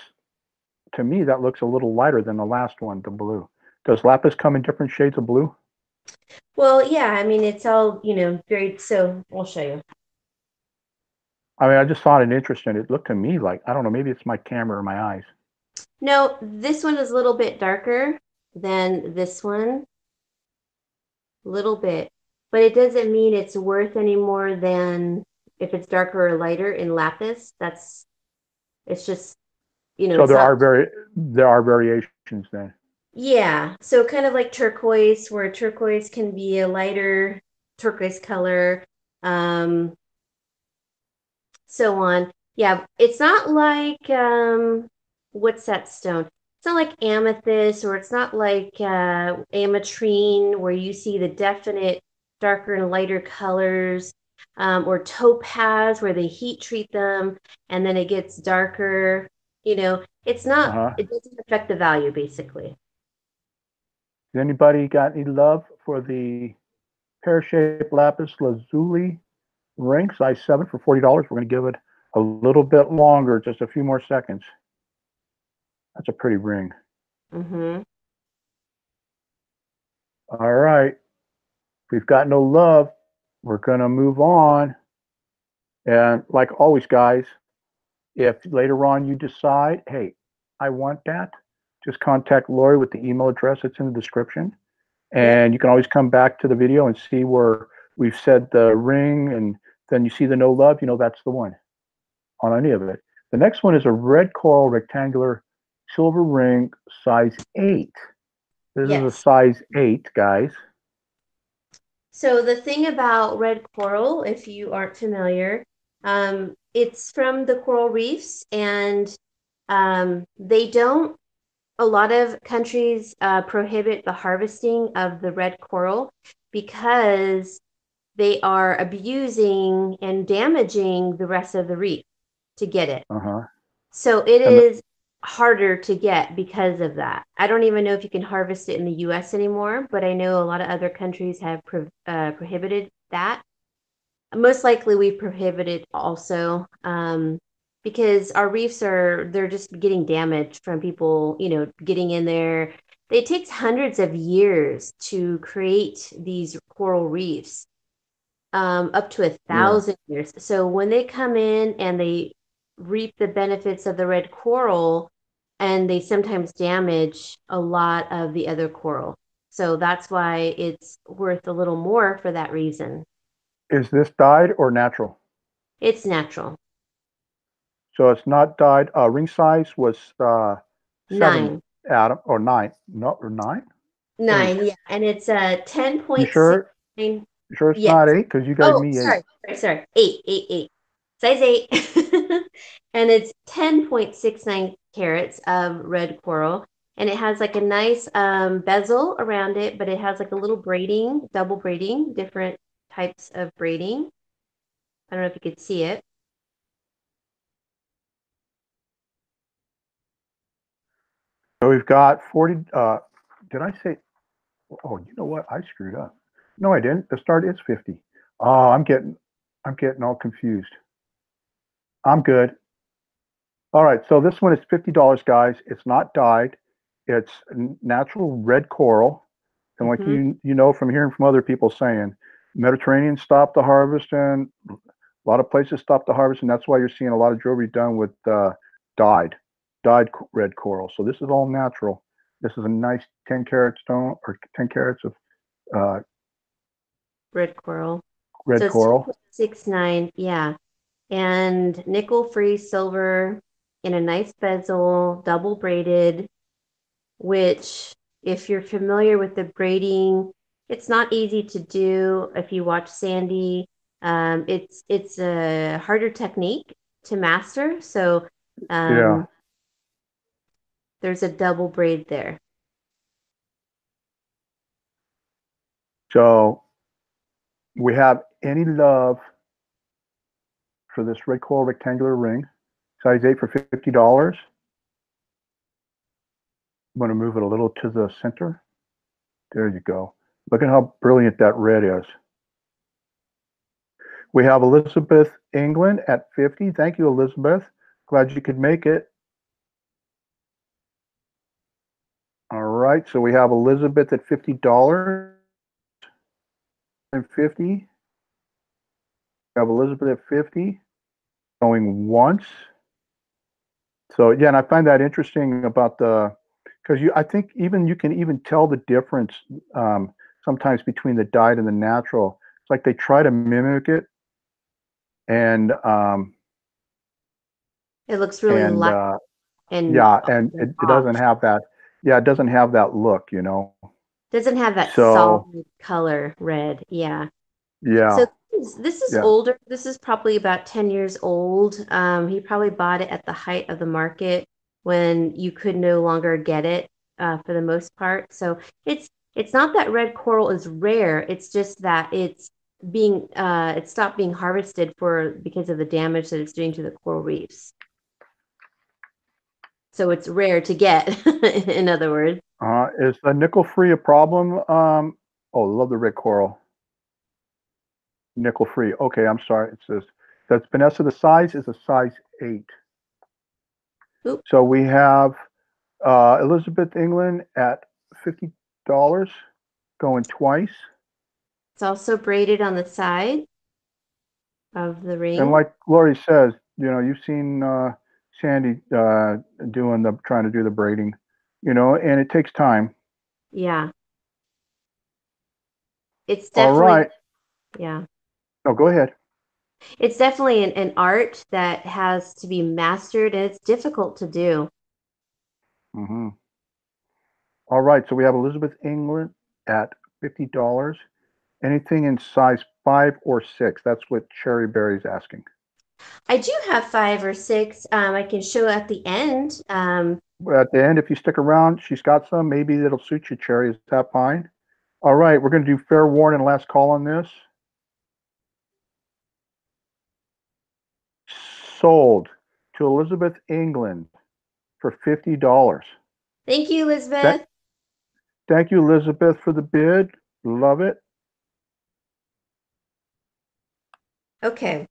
Speaker 1: to me, that looks a little lighter than the last one, the blue? Does lapis come in different shades of blue?
Speaker 2: Well, yeah, I mean, it's all, very, so I'll show you.
Speaker 1: I mean, I just found it interesting. It looked to me like, I don't know, maybe it's my camera or my eyes.
Speaker 2: No, this one is a little bit darker than this one, a little bit, but it doesn't mean it's worth any more than if it's darker or lighter in lapis. It's just,
Speaker 1: So
Speaker 2: it's not,
Speaker 1: there are variations then.
Speaker 2: yeah. So kind of like turquoise, where turquoise can be a lighter turquoise color. Um, so on. Yeah, it's not like what's that stone? It's not like amethyst or it's not like ametrine where you see the definite darker and lighter colors, or topaz where they heat treat them and then it gets darker. It's not,
Speaker 1: Uh-huh.
Speaker 2: it doesn't affect the value basically.
Speaker 1: Has anybody got any love for the pear-shaped lapis lazuli ring, size 7 for $40? We're going to give it a little bit longer, just a few more seconds. That's a pretty ring.
Speaker 2: Mm-hmm.
Speaker 1: All right. If we've got no love, we're going to move on. And like always, guys, if later on you decide, hey, I want that, just contact Lauri with the email address that's in the description.
Speaker 2: Yep.
Speaker 1: And you can always come back to the video and see where we've said the ring, and then you see the no love, that's the one on any of it. The next one is a red coral rectangular silver ring, size 8. This is a
Speaker 2: Yes.
Speaker 1: size 8, guys.
Speaker 2: So the thing about red coral, if you aren't familiar, it's from the coral reefs, and they don't. A lot of countries prohibit the harvesting of the red coral because they are abusing and damaging the rest of the reef to get it.
Speaker 1: Uh-huh.
Speaker 2: So it
Speaker 1: And
Speaker 2: is harder to get because of that. I don't even know if you can harvest it in the US anymore, but I know a lot of other countries have prohibited that. Most likely we prohibited also, because our reefs they're just getting damaged from people, getting in there. It takes hundreds of years to create these coral reefs, up to a
Speaker 1: yeah,
Speaker 2: 1,000 years. So when they come in and they reap the benefits of the red coral, and they sometimes damage a lot of the other coral. So that's why it's worth a little more for that reason.
Speaker 1: is this dyed or natural?
Speaker 2: It's natural.
Speaker 1: So it's not dyed. Ring size was 7,
Speaker 2: Nine.
Speaker 1: Adam, or 9. No, or 9? 8.
Speaker 2: Nine, yeah. And it's a
Speaker 1: You
Speaker 2: 10.69.
Speaker 1: sure? You sure it's
Speaker 2: Yes.
Speaker 1: not 8? Because you gave
Speaker 2: Oh,
Speaker 1: me 8.
Speaker 2: sorry. Eight. Size eight. And it's 10.69 carats of red coral. And it has like a nice bezel around it, but it has like a little braiding, double braiding, different types of braiding. I don't know if you could see it.
Speaker 1: So we've got 40. Did I say? Oh, you know what? I screwed up. No, I didn't. The start is 50. Oh, I'm getting all confused. I'm good. All right. So this one is $50, guys. It's not dyed. It's natural red coral. And like
Speaker 2: Hmm.
Speaker 1: you know from hearing from other people saying, Mediterranean stopped the harvest, and a lot of places stopped the harvest, and that's why you're seeing a lot of jewelry done with dyed, red coral. So this is all natural. This is a nice 10 carat stone or 10 carats of uh,
Speaker 2: Red coral. So
Speaker 1: red
Speaker 2: it's
Speaker 1: coral.
Speaker 2: 2.69, yeah. And nickel-free silver in a nice bezel, double braided, which, if you're familiar with the braiding, it's not easy to do if you watch Sandy. It's a harder technique to master. So
Speaker 1: Yeah.
Speaker 2: um, there's a double braid there.
Speaker 1: So we have any love for this red coral rectangular ring, size 8 for $50. I'm going to move it a little to the center. There you go. Look at how brilliant that red is. We have Elizabeth England at 50. Thank you, Elizabeth. Glad you could make it. All right, so we have Elizabeth at $50 and 50. We have Elizabeth at 50 going once. So yeah, and I find that interesting about the because I think even you can even tell the difference sometimes between the dyed and the natural. It's like they try to mimic it, and
Speaker 2: It looks really
Speaker 1: and
Speaker 2: light and
Speaker 1: yeah, and it
Speaker 2: off.
Speaker 1: doesn't have that. Yeah, it doesn't have that look, you know.
Speaker 2: Doesn't have that
Speaker 1: So
Speaker 2: solid color red. Yeah. So
Speaker 1: yeah,
Speaker 2: this is
Speaker 1: yeah.
Speaker 2: older. This is probably about 10 years old. He probably bought it at the height of the market when you could no longer get it for the most part. So it's not that red coral is rare. It's just that it stopped being harvested for because of the damage that it's doing to the coral reefs. So it's rare to get, in other words.
Speaker 1: Is the nickel free a problem? Oh, love the red coral. Nickel free. Okay, I'm sorry. It says that's Vanessa. The size is a size 8.
Speaker 2: Oop,
Speaker 1: So we have Elizabeth England at $50 going twice.
Speaker 2: it's also braided on the side of the
Speaker 1: And
Speaker 2: ring.
Speaker 1: like Lauri says, you know, you've seen Sandy doing the trying to do the braiding, you know, and it takes time.
Speaker 2: Yeah, it's
Speaker 1: All
Speaker 2: definitely,
Speaker 1: right.
Speaker 2: yeah.
Speaker 1: No, go ahead.
Speaker 2: It's definitely an art that has to be mastered and it's difficult to do.
Speaker 1: Hmm. All right. So we have Elizabeth England at $50. Anything in size 5 or 6. That's what Cherry Berry's asking.
Speaker 2: I do have 5 or 6. I can show at the end.
Speaker 1: At the end, if you stick around, she's got some. Maybe that'll suit you, Cherry. Is that fine? All right. We're going to do fair warning and last call on this. Sold to Elizabeth England for $50.
Speaker 2: Thank you,
Speaker 1: Th-
Speaker 2: Elizabeth.
Speaker 1: Thank you, Elizabeth, for the bid. Love it.
Speaker 2: Okay.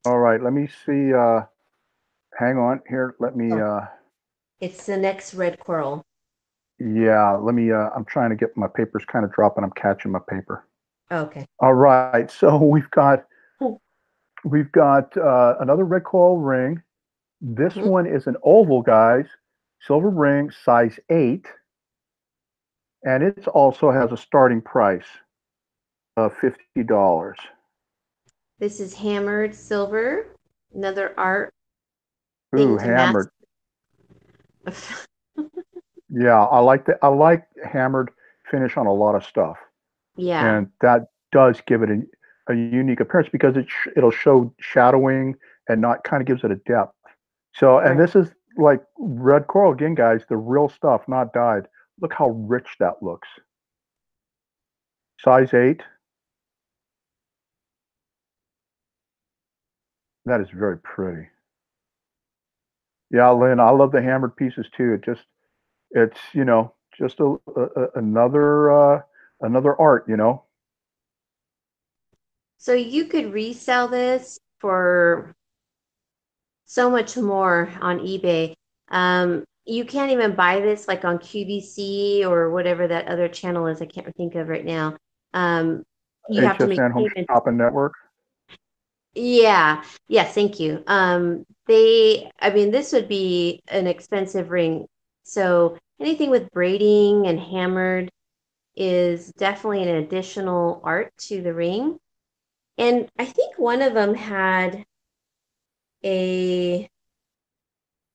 Speaker 1: All right. Let me see. Hang on here. Let me.
Speaker 2: Oh, it's the next red coral.
Speaker 1: Yeah. Let me. I'm trying to get my papers kind of dropping. I'm catching my paper.
Speaker 2: Okay.
Speaker 1: All right. So
Speaker 2: Hmm.
Speaker 1: we've got another red coral ring. This
Speaker 2: Mhm.
Speaker 1: one is an oval, guys. Silver ring, size 8, and it also has a starting price of $50.
Speaker 2: This is hammered silver, another art thing
Speaker 1: Ooh,
Speaker 2: to master.
Speaker 1: hammered. Yeah, I like that. I like hammered finish on a lot of stuff,
Speaker 2: Yeah,
Speaker 1: and that does give it a unique appearance because it'll show shadowing and not kind of gives it a depth. So, and
Speaker 2: right.
Speaker 1: this is like red coral again, guys, the real stuff, not dyed. Look how rich that looks. Size 8. That is very pretty. Yeah, Lynn, I love the hammered pieces too. It's just another art.
Speaker 2: So you could resell this for so much more on eBay. you can't even buy this like on QVC or whatever that other channel is. I can't think of right now. Um, you have to make
Speaker 1: HSN Home
Speaker 2: payments.
Speaker 1: Shopping Network.
Speaker 2: Yeah. Yes, thank you. I mean, this would be an expensive ring. So anything with braiding and hammered is definitely an additional art to the ring. And I think one of them had a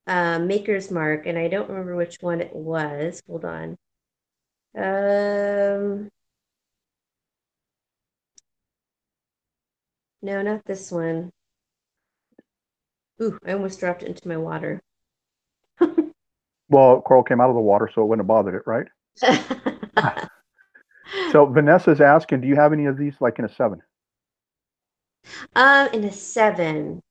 Speaker 2: maker's mark, and I don't remember which one it was. Hold on. Um, no, not this one. Ooh, I almost dropped it into my water.
Speaker 1: Well, coral came out of the water, so it wouldn't have bothered it, right? So Vanessa's asking, do you have any of these like in a 7?
Speaker 2: In a 7.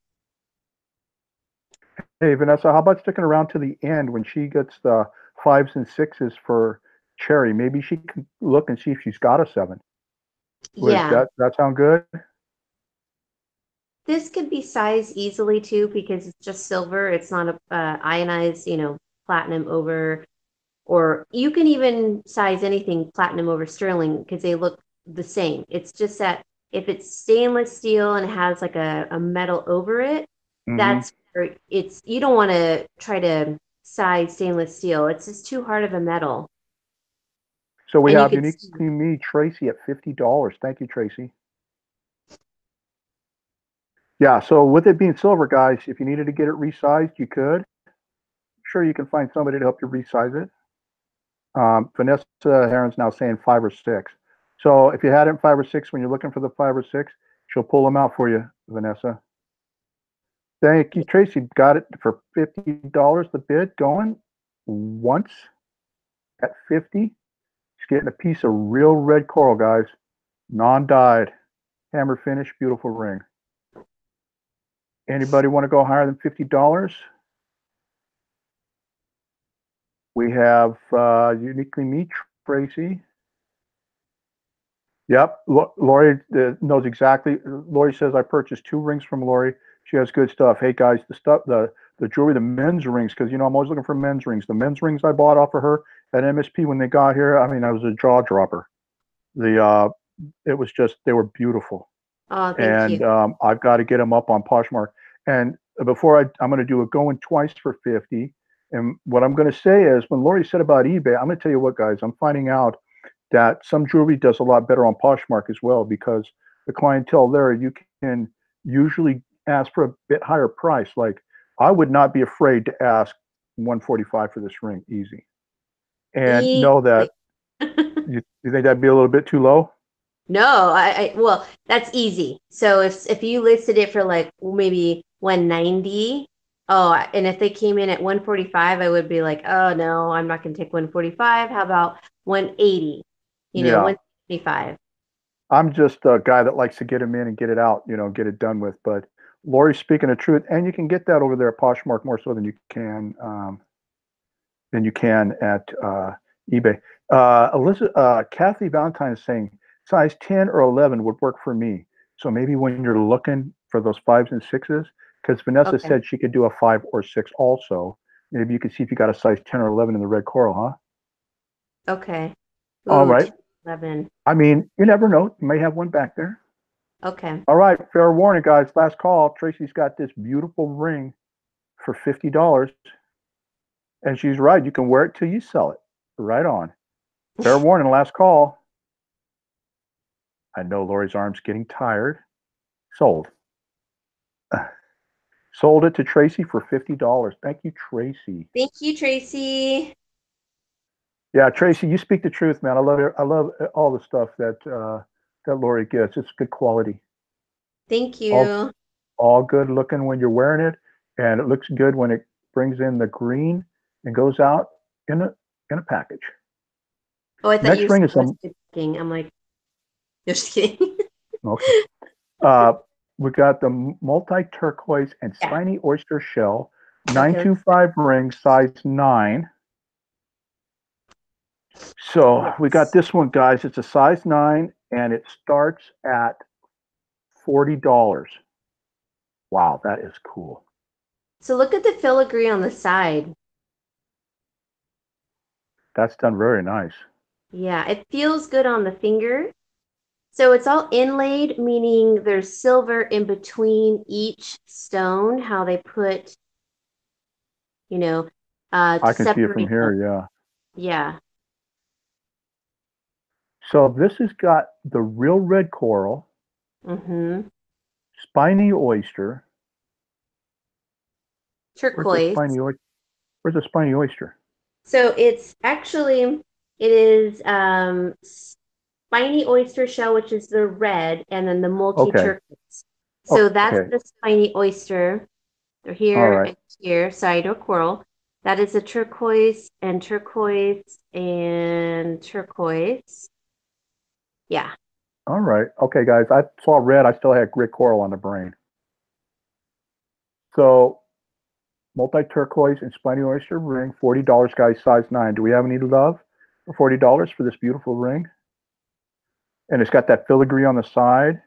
Speaker 1: Hey, Vanessa, how about sticking around to the end when she gets the 5s and 6s for Cherry? Maybe she can look and see if she's got a 7. Would
Speaker 2: Yeah,
Speaker 1: that sound good?
Speaker 2: this could be sized easily too because it's just silver. It's not a ionized, platinum over, or you can even size anything platinum over sterling because they look the same. It's just that if it's stainless steel and has like a metal over it,
Speaker 1: Mm-hmm.
Speaker 2: that's where you don't want to try to size stainless steel. It's just too hard of a metal.
Speaker 1: So we
Speaker 2: And you
Speaker 1: have
Speaker 2: could see,
Speaker 1: Uniquely Me, Tracy, at $50. Thank you, Tracy. Yeah, so with it being silver, guys, if you needed to get it resized, you could. Sure, you can find somebody to help you resize it. Vanessa Heron's now saying 5 or 6. So if you had it in 5 or 6 when you're looking for the 5 or 6, she'll pull them out for you, Vanessa. Thank you, Tracy. Got it for $50. The bid going once at 50. She's getting a piece of real red coral, guys. Non-dyed, hammer finish, beautiful ring. Anybody want to go higher than $50? We have Uniquely Me, Tracy. Yep, Lauri knows exactly. Lauri says I purchased 2 rings from Lauri. She has good stuff. Hey guys, the jewelry, the men's rings, because I'm always looking for men's rings. The men's rings I bought off of her at MSP when they got here, I mean, that was a jaw dropper. The It was just, they were beautiful,
Speaker 2: oh, thank you.
Speaker 1: and I've got to get them up on Poshmark. And before I'm going to do a going twice for 50. And what I'm going to say is, when Lauri said about eBay, I'm going to tell you what, guys, I'm finding out that some jewelry does a lot better on Poshmark as well, because the clientele there, you can usually ask for a bit higher price. Like, I would not be afraid to ask 145 for this ring, easy. And know
Speaker 2: Easily.
Speaker 1: that you think that'd be a little bit too low?
Speaker 2: No, well, that's easy. So if you listed it for like maybe 190, oh, and if they came in at 145, I would be like, oh no, I'm not gonna take 145. How about 180?
Speaker 1: Yeah.
Speaker 2: 175.
Speaker 1: I'm just a guy that likes to get them in and get it out, get it done with. But Lauri's speaking the truth, and you can get that over there at Poshmark more so than you can at eBay. Kathy Valentine is saying size 10 or 11 would work for me. So maybe when you're looking for those 5s and 6s, because Vanessa
Speaker 2: Okay.
Speaker 1: said she could do a 5 or 6 also. Maybe you could see if you got a size 10 or 11 in the red coral, huh?
Speaker 2: Okay.
Speaker 1: All
Speaker 2: Ooh,
Speaker 1: right.
Speaker 2: 11.
Speaker 1: I mean, you never know. You may have one back there.
Speaker 2: Okay.
Speaker 1: All right. Fair warning, guys. Last call. Tracy's got this beautiful ring for $50. And she's right. You can wear it till you sell it. Right on. Fair warning, last call. I know Lauri's arm's getting tired. Sold. Sold it to Tracy for $50. Thank you, Tracy.
Speaker 2: Thank you, Tracy.
Speaker 1: Yeah, Tracy, you speak the truth, man. I love it. I love all the stuff that Lauri gets. It's good quality.
Speaker 2: Thank
Speaker 1: All
Speaker 2: you.
Speaker 1: all good looking when you're wearing it, and it looks good when it brings in the green and goes out in a package.
Speaker 2: Oh, I thought you
Speaker 1: Next ring is
Speaker 2: were
Speaker 1: some.
Speaker 2: joking. I'm like, just kidding.
Speaker 1: Okay. Uh, we got the multi turquoise and
Speaker 2: Yeah.
Speaker 1: spiny oyster shell,
Speaker 2: Okay.
Speaker 1: 925 ring, size 9. So we got
Speaker 2: Yes.
Speaker 1: this one, guys. It's a size 9, and it starts at $40. Wow, that is cool.
Speaker 2: So look at the filigree on the side.
Speaker 1: That's done very nice.
Speaker 2: Yeah, it feels good on the finger. So it's all inlaid, meaning there's silver in between each stone, how they put, you know, to
Speaker 1: I can see it from
Speaker 2: separate them.
Speaker 1: here, yeah.
Speaker 2: Yeah.
Speaker 1: So this has got the real red coral,
Speaker 2: Mm-hmm.
Speaker 1: spiny oyster. Where's the
Speaker 2: Turquoise.
Speaker 1: spiny oyster? Where's the spiny oyster?
Speaker 2: So it's actually it is spiny oyster shell, which is the red, and then the multi
Speaker 1: Okay.
Speaker 2: turquoise. So that's
Speaker 1: Okay.
Speaker 2: the spiny oyster. They're
Speaker 1: All
Speaker 2: here
Speaker 1: right.
Speaker 2: and here, side or coral. That is a turquoise and turquoise and turquoise. Yeah.
Speaker 1: All right. Okay, guys. I saw red. I still had grit coral on the brain. So multi turquoise and spiny oyster ring, $40, guys, size 9. Do we have any love for $40 for this beautiful ring? And it's got that filigree on the side.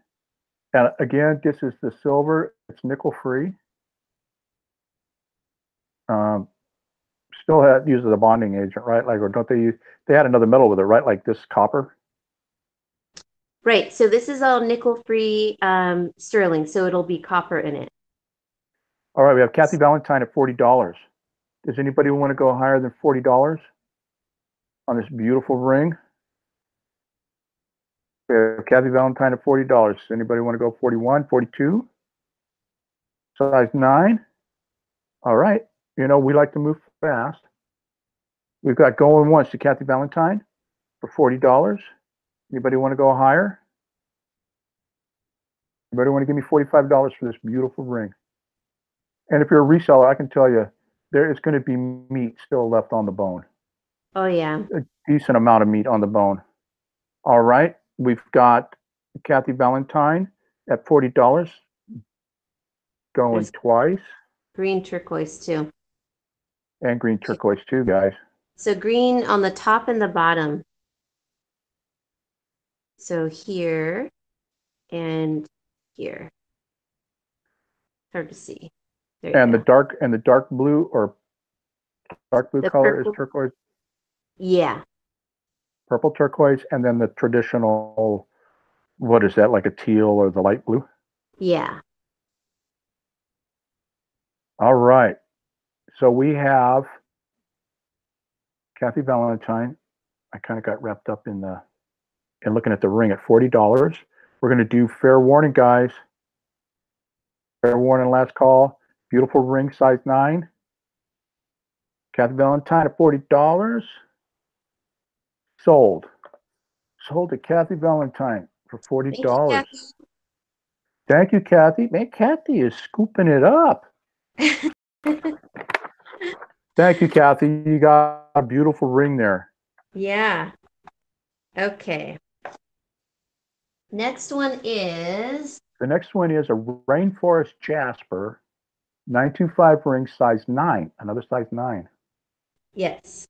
Speaker 1: And again, this is the silver. It's nickel free. Um, Still uses a bonding agent, right? Like, or don't they use? They had another metal with it, right? Like this copper.
Speaker 2: Right. So this is all nickel free sterling, so it'll be copper in it.
Speaker 1: All right, we have Kathy Valentine at $40. Does anybody want to go higher than $40 on this beautiful ring? We have Kathy Valentine at $40. Anybody want to go 41, 42? Size 9? All right. You know, we like to move fast. We've got going once to Kathy Valentine for $40. Anybody want to go higher? Anybody want to give me $45 for this beautiful ring? And if you're a reseller, I can tell you there is going to be meat still left on the bone.
Speaker 2: Oh yeah.
Speaker 1: A decent amount of meat on the bone. All right. We've got Kathy Valentine at $40, going
Speaker 2: There's
Speaker 1: twice,
Speaker 2: green turquoise too.
Speaker 1: and green turquoise too, guys.
Speaker 2: So green on the top and the bottom. So here and here. Hard to see. There you
Speaker 1: And the
Speaker 2: go.
Speaker 1: dark blue or dark blue
Speaker 2: The
Speaker 1: color is
Speaker 2: purple.
Speaker 1: turquoise,
Speaker 2: Yeah.
Speaker 1: purple turquoise, and then the traditional, what is that, like a teal or the light blue?
Speaker 2: Yeah.
Speaker 1: All right. So we have Kathy Valentine. I kind of got wrapped up in looking at the ring at $40. We're going to do fair warning, guys. Fair warning, last call. Beautiful ring, size 9. Kathy Valentine at $40. Sold. Sold to Kathy Valentine for
Speaker 2: Thank you,
Speaker 1: $40.
Speaker 2: Kathy.
Speaker 1: Thank you, Kathy. Man, Kathy is scooping it up. Thank you, Kathy. You got a beautiful ring there.
Speaker 2: Yeah. Okay. Next one is
Speaker 1: The next one is a Rainforest Jasper 925 ring, size 9. Another size 9.
Speaker 2: yes.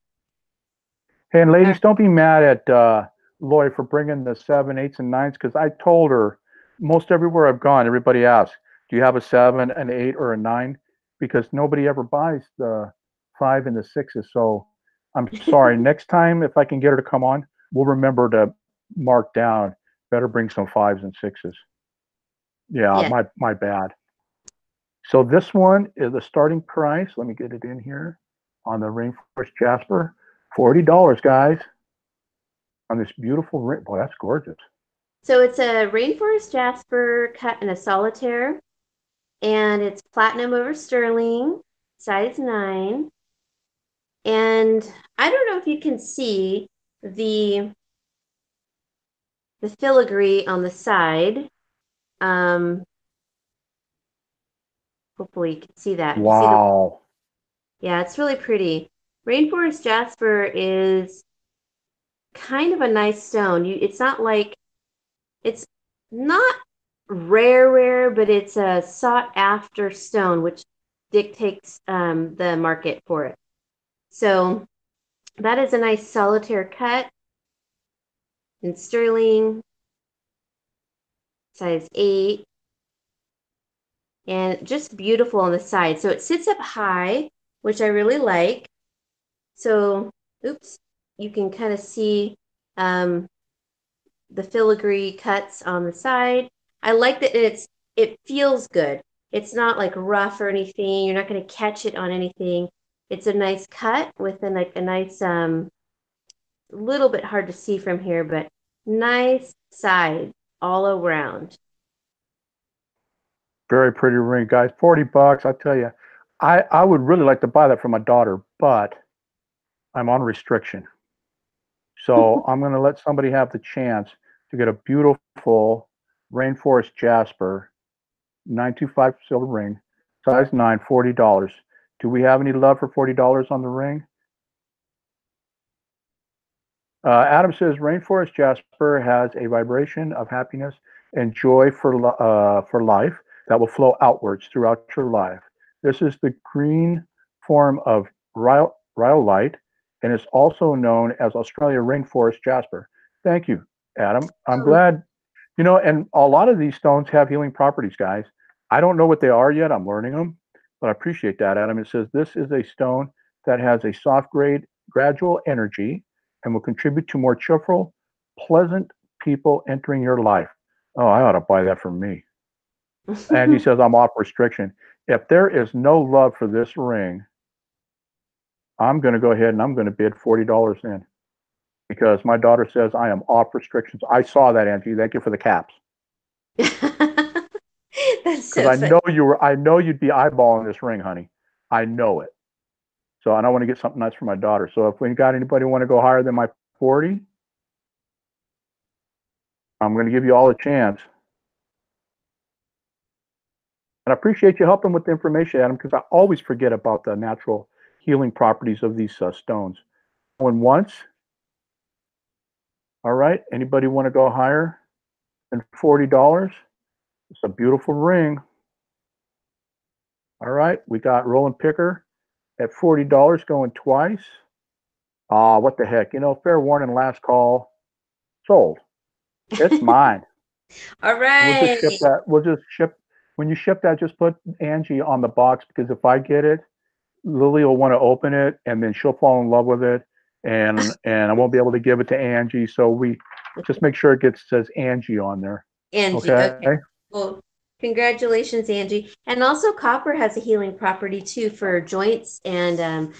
Speaker 1: Hey, and
Speaker 2: All right.
Speaker 1: ladies, don't be mad at Lauri for bringing the 7, 8s, and 9s because I told her most everywhere I've gone, everybody asks, do you have a 7, an 8, or a 9? Because nobody ever buys the 5 and the 6s. So I'm sorry. Next time, if I can get her to come on, we'll remember to mark down. Better bring some 5s and 6s. Yeah,
Speaker 2: Yes.
Speaker 1: my bad. So this one is the starting price. Let me get it in here on the Rainforest Jasper. $40, guys, on this beautiful ring. Boy, that's gorgeous.
Speaker 2: So it's a rainforest jasper cut in a solitaire, and it's platinum over sterling, size 9. And I don't know if you can see the the filigree on the side. Um, hopefully you can see that. You see the
Speaker 1: Wow.
Speaker 2: yeah, it's really pretty. Rainforest jasper is kind of a nice stone. It's not like it's not rare, but it's a sought after stone, which dictates the market for it. So that is a nice solitaire cut in sterling, size 8, and just beautiful on the side. So it sits up high, which I really like. So, oops. you can kind of see um, the filigree cuts on the side. I like that it feels good. It's not like rough or anything. You're not going to catch it on anything. It's a nice cut with a nice little bit hard to see from here, but nice side all around.
Speaker 1: Very pretty ring, guys. 40 bucks. I tell you, I would really like to buy that for my daughter, but I'm on restriction. So I'm going to let somebody have the chance to get a beautiful rainforest jasper 925 silver ring, size 9, $40. Do we have any love for $40 on the ring? Adam says rainforest jasper has a vibration of happiness and joy for life that will flow outwards throughout your life. This is the green form of rhyolite and is also known as Australia rainforest jasper. Thank you, Adam. I'm
Speaker 2: Um,
Speaker 1: glad. And a lot of these stones have healing properties, guys. I don't know what they are yet. I'm learning them, but I appreciate that, Adam. It says this is a stone that has a soft grade, gradual energy and will contribute to more cheerful, pleasant people entering your life. Oh, I ought to buy that for me. And he says, I'm off restriction. If there is no love for this ring, I'm going to go ahead and I'm going to bid $40 in because my daughter says I am off restrictions. I saw that, Angie. Thank you for the caps.
Speaker 2: That's
Speaker 1: Because
Speaker 2: so funny.
Speaker 1: I know you'd be eyeballing this ring, honey. I know it. So, and I want to get something nice for my daughter. So if we got anybody who want to go higher than my 40, I'm going to give you all a chance. And I appreciate you helping with the information, Adam, because I always forget about the natural healing properties of these stones. Going once. All right. Anybody want to go higher than $40? It's a beautiful ring. All right. We got Rollin Picker at $40 going twice. Ah, what the heck? Fair warning, last call. Sold. It's mine.
Speaker 2: All
Speaker 1: We'll just
Speaker 2: right.
Speaker 1: ship that. We'll just ship. When you ship that, just put Angie on the box because if I get it, Lily will want to open it and then she'll fall in love with it and I won't be able to give it to Angie. So we just make sure it says Angie on there.
Speaker 2: Angie.
Speaker 1: Okay.
Speaker 2: Okay. Well, congratulations, Angie. And also, copper has a healing property too for joints and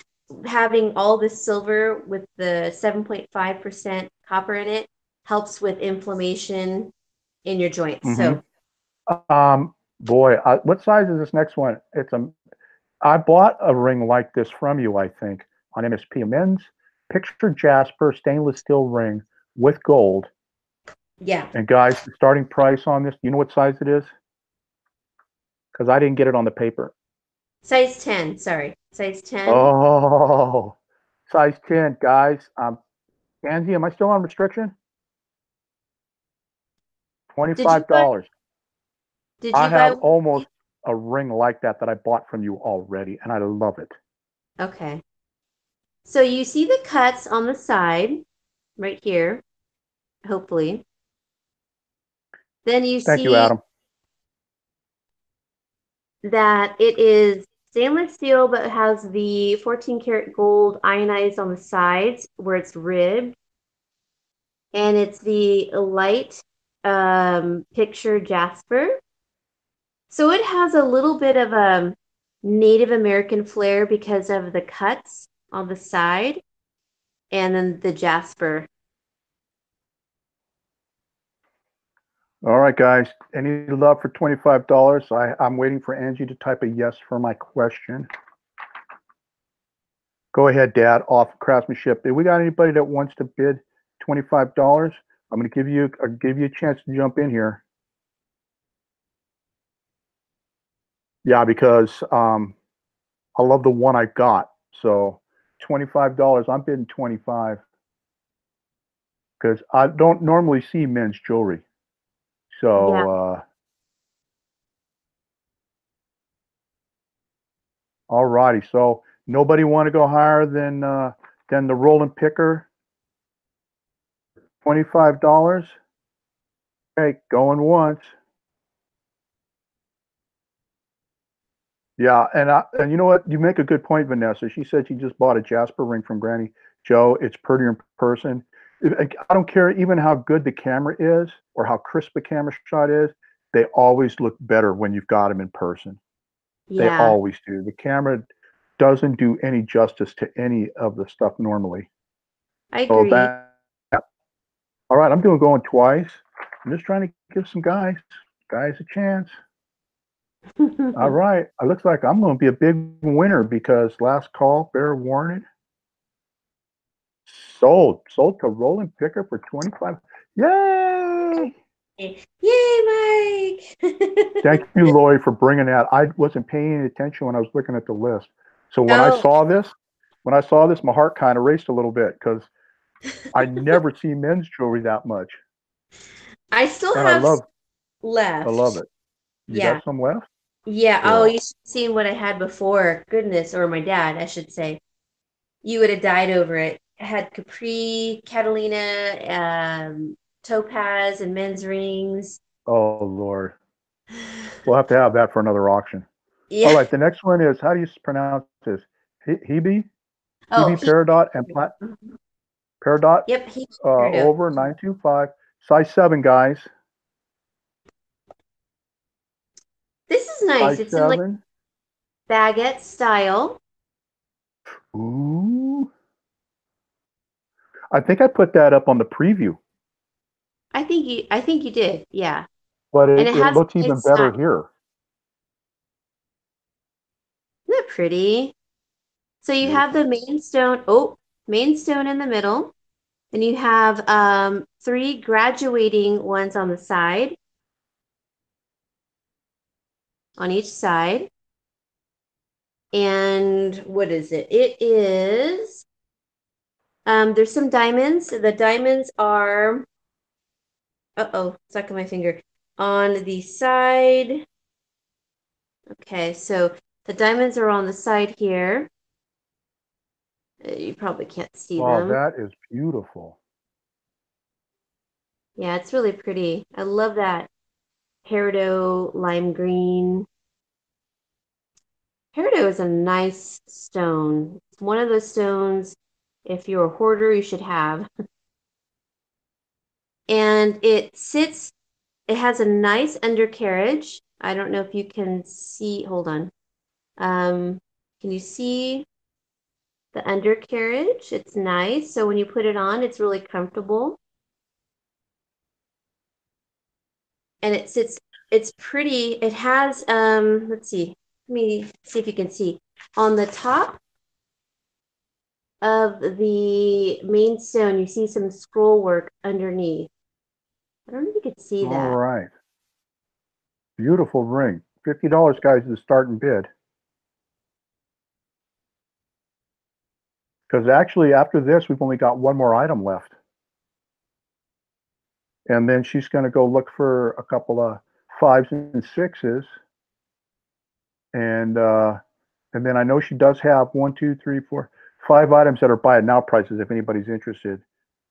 Speaker 2: having all this silver with the 7.5% copper in it helps with inflammation in your joints.
Speaker 1: Mm-hmm.
Speaker 2: So,
Speaker 1: Boy, what size is this next one? I bought a ring like this from you, I think, on MSP. A men's picture jasper stainless steel ring with gold.
Speaker 2: yeah,
Speaker 1: And guys, the starting price on this, you know what size it is? Because I didn't get it on the paper.
Speaker 2: size 10. Sorry, size 10.
Speaker 1: Oh, size 10, guys. Angie, am I still on restriction?
Speaker 2: Did you buy?
Speaker 1: $25.
Speaker 2: Did
Speaker 1: I
Speaker 2: you buy
Speaker 1: have
Speaker 2: one?
Speaker 1: almost a ring like that I bought from you already, and I love it.
Speaker 2: Okay. So you see the cuts on the side right here, hopefully. Then you
Speaker 1: Thank you,
Speaker 2: see
Speaker 1: Adam.
Speaker 2: that it is stainless steel, but has the 14 karat gold ionized on the sides where it's ribbed. And it's the light picture jasper. So it has a little bit of a Native American flair because of the cuts on the side and then the jasper.
Speaker 1: All right, guys. Any love for $25? I'm waiting for Angie to type a yes for my question. Go ahead, Dad. Off craftsmanship. Have we got anybody that wants to bid $25? I'm going to give you a chance to jump in here. Yeah, because I love the one I got. So $25. I'm bidding 25 because I don't normally see men's jewelry.
Speaker 2: Yeah.
Speaker 1: So all righty. So nobody want to go higher than the Rollin Picker. $25. Okay, going once. Yeah, and you know what? You make a good point, Vanessa. She said she just bought a Jasper ring from Granny. Joe, it's prettier in person. I don't care even how good the camera is or how crisp the camera shot is. They always look better when you've got them in person. They
Speaker 2: Yeah,
Speaker 1: always do. The camera doesn't do any justice to any of the stuff normally.
Speaker 2: I
Speaker 1: So
Speaker 2: agree.
Speaker 1: that, all right, I'm doing going twice. I'm just trying to give some guys a chance. All right, it looks like I'm going to be a big winner because last call, fair warning, sold to Rollin Picker for 25. Yay!
Speaker 2: Yay,
Speaker 1: Thank
Speaker 2: Mike!
Speaker 1: you, Lauri, for bringing that. I wasn't paying any attention when I was looking at the list. So
Speaker 2: Oh,
Speaker 1: when I saw this, my heart kind of raced a little bit because I never see men's jewelry that much,
Speaker 2: I still
Speaker 1: and
Speaker 2: have
Speaker 1: I love
Speaker 2: left.
Speaker 1: it. You
Speaker 2: Yeah.
Speaker 1: got some left?
Speaker 2: Yeah. Oh, you
Speaker 1: Cool.
Speaker 2: should have seen what I had before. Goodness, or my dad, I should say. You would have died over it. I had Capri, Catalina, Topaz, and men's rings.
Speaker 1: Oh Lord, we'll have to have that for another auction. All
Speaker 2: Yeah.
Speaker 1: right, the next one is how do you pronounce this? Hebe,
Speaker 2: Oh, he.
Speaker 1: Peridot and Plat Peridot
Speaker 2: Yep, he heard of.
Speaker 1: over 925, size 7, guys.
Speaker 2: This is nice.
Speaker 1: Size
Speaker 2: It's in like
Speaker 1: 7.
Speaker 2: baguette style.
Speaker 1: Ooh, I think I put that up on the preview,
Speaker 2: I think you did. Yeah.
Speaker 1: but
Speaker 2: And it
Speaker 1: it
Speaker 2: has
Speaker 1: looks
Speaker 2: a
Speaker 1: even
Speaker 2: nice style.
Speaker 1: better here.
Speaker 2: Isn't that pretty? So you have the
Speaker 1: Beautiful.
Speaker 2: main stone in the middle. Then you have three graduating ones on the side, on each side. And what is it? It is there's some diamonds. The diamonds are uh-oh, stuck in my finger. On the side. Okay, so the diamonds are on the side here. You probably can't see
Speaker 1: Wow,
Speaker 2: them.
Speaker 1: that is beautiful.
Speaker 2: Yeah, it's really pretty. I love that peridot lime green. Peridot is a nice stone. It's one of those stones, if you're a hoarder, you should have. And it has a nice undercarriage. I don't know if you can see, hold on. Can you see the undercarriage? It's nice. So when you put it on, it's really comfortable. And it's pretty. It has, let's see. Let me see if you can see. On the top of the main stone, you see some scroll work underneath. I don't know if you could see
Speaker 1: All
Speaker 2: that.
Speaker 1: right, beautiful ring. $50, guys, is the starting bid. Because actually, after this, we've only got one more item left. And then she's going to go look for a couple of 5s and 6s. And then I know she does have 5 items that are buy it now prices if anybody's interested.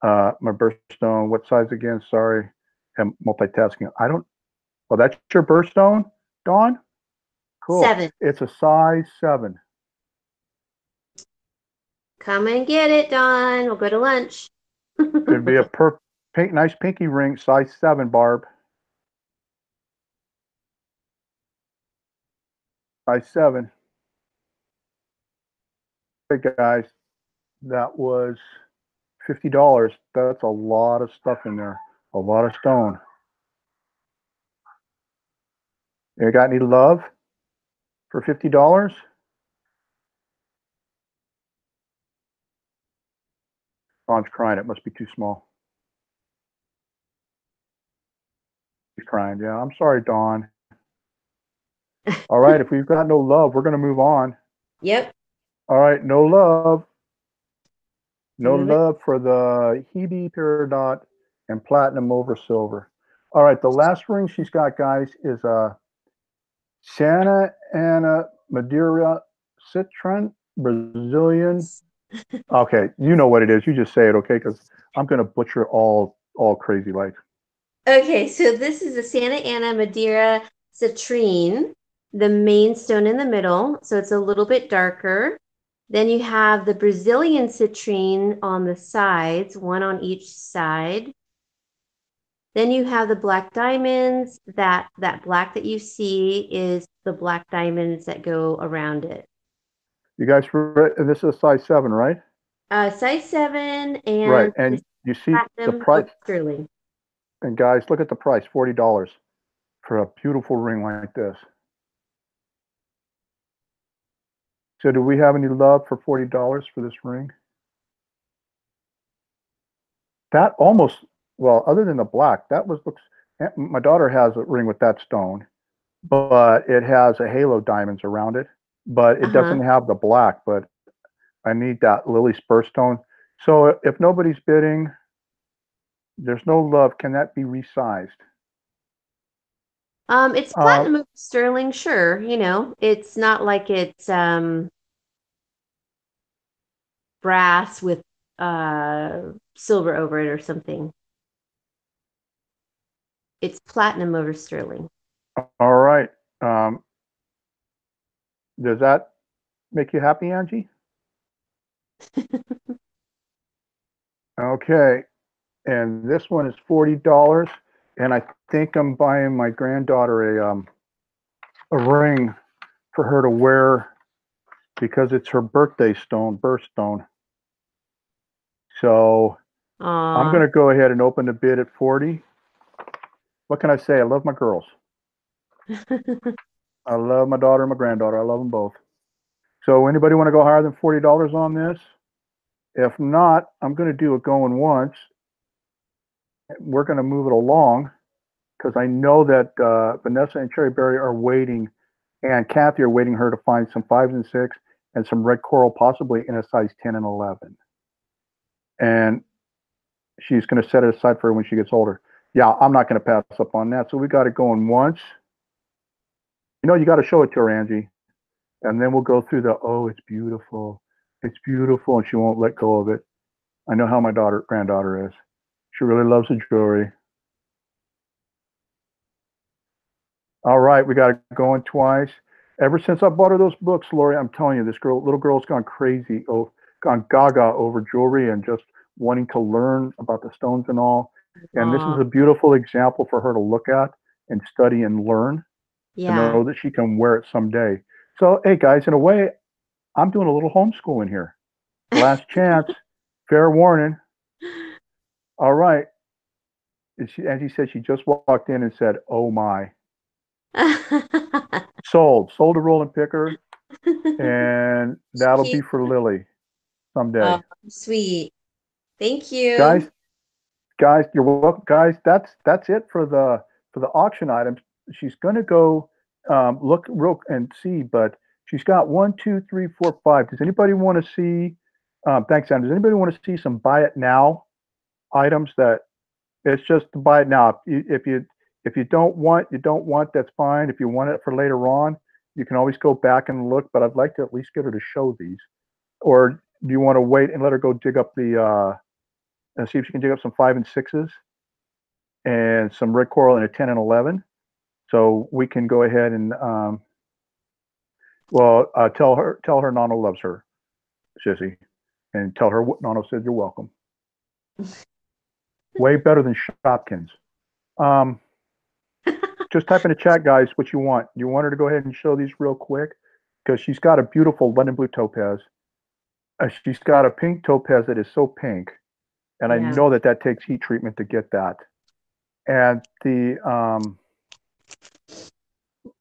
Speaker 1: My birthstone, what size again? Sorry. I'm multitasking. I don't, well, that's your birthstone, Dawn? Cool.
Speaker 2: 7.
Speaker 1: It's a size 7.
Speaker 2: Come and get it, Dawn. We'll go to lunch.
Speaker 1: It'd be a nice pinky ring, size 7, Barb. Size 7. Hey guys, that was $50. That's a lot of stuff in there. A lot of stone. You got any love for $50? Dawn's crying. It must be too small. She's crying. Yeah, I'm sorry, Dawn. All right, if we've got no love, we're going to move on.
Speaker 2: Yep.
Speaker 1: All right, no love. No
Speaker 2: Moving.
Speaker 1: love for the Hebe Peridot and Platinum over Silver. All right, the last ring she's got, guys, is a Santa Ana Madeira Citron Brazilian. Okay, you know what it is. You just say it, okay? Because I'm going to butcher all crazy like.
Speaker 2: Okay, so this is the Santa Ana Madeira citrine, the main stone in the middle. So it's a little bit darker. Then you have the Brazilian citrine on the sides, one on each side. Then you have the black diamonds. That black that you see is the black diamonds that go around it.
Speaker 1: You guys, this is a size 7, right?
Speaker 2: Size 7,
Speaker 1: Right.
Speaker 2: and
Speaker 1: And
Speaker 2: it's
Speaker 1: you see the
Speaker 2: platinum
Speaker 1: price.
Speaker 2: over sterling.
Speaker 1: And guys, look at the price, $40 for a beautiful ring like this. So do we have any love for $40 for this ring? That almost, well, other than the black, that looks, my daughter has a ring with that stone, but it has a halo diamonds around it, but it
Speaker 2: Uh-huh.
Speaker 1: doesn't have the black, but I need that Lily spur stone. So if nobody's bidding, there's no love. Can that be resized?
Speaker 2: It's
Speaker 1: Uh,
Speaker 2: platinum over sterling, sure. It's not like it's brass with silver over it or something. It's platinum over sterling.
Speaker 1: all right. Um, does that make you happy, Angie? Okay. And this one is $40. And I think I'm buying my granddaughter a ring for her to wear because it's her birthday stone, birthstone. So I'm
Speaker 2: Aw.
Speaker 1: going to go ahead and open the bid at 40. What can I say? I love my girls. I love my daughter and my granddaughter. I love them both. So anybody want to go higher than $40 on this? If not, I'm going to do it going once. We're going to move it along because I know that Vanessa and Cherry Berry are waiting, and Kathy are waiting her to find some 5s and 6 and some red coral, possibly in a size 10 and 11. And she's going to set it aside for her when she gets older. Yeah, I'm not going to pass up on that. So we got it going once. You got to show it to her, Angie. And then we'll go through oh, it's beautiful. It's beautiful. And she won't let go of it. I know how my granddaughter is. She really loves the jewelry. All right, we got it going twice. Ever since I bought her those books, Lauri, I'm telling you, little girl's gone crazy, gone gaga over jewelry and just wanting to learn about the stones and all. And this is
Speaker 2: Aw.
Speaker 1: a beautiful example for her to look at and study and learn to
Speaker 2: Yeah.
Speaker 1: know that she can wear it someday. So, hey guys, in a way, I'm doing a little homeschooling here. Last chance, fair warning. All right. And she said she just walked in and said, "Oh my." Sold to Rollin Picker, and that'll be
Speaker 2: Cute.
Speaker 1: for Lily
Speaker 2: Oh,
Speaker 1: someday.
Speaker 2: sweet. Thank
Speaker 1: Guys,
Speaker 2: you.
Speaker 1: you're welcome. Guys, that's it for the auction items. She's gonna go look real and see, but she's got 1, 2, 3, 4, 5. Does anybody want to see? Thanks, Sam. Does anybody want to see some buy it now items that it's just to buy it now? If you don't want, you don't want. That's fine. If you want it for later on, you can always go back and look. But I'd like to at least get her to show these. Or do you want to wait and let her go dig up and see if she can dig up some 5 and 6s and some red coral in a 10 and 11? So we can go ahead and tell her Nano loves her, Sissy, and tell her what Nano said. You're welcome. Way better than Shopkins. Um, just type in the chat, guys, what you want. You want her to go ahead and show these real quick because she's got a beautiful London blue topaz. She's got a pink topaz that is so pink, and I
Speaker 2: Yeah.
Speaker 1: know that takes heat treatment to get that. And the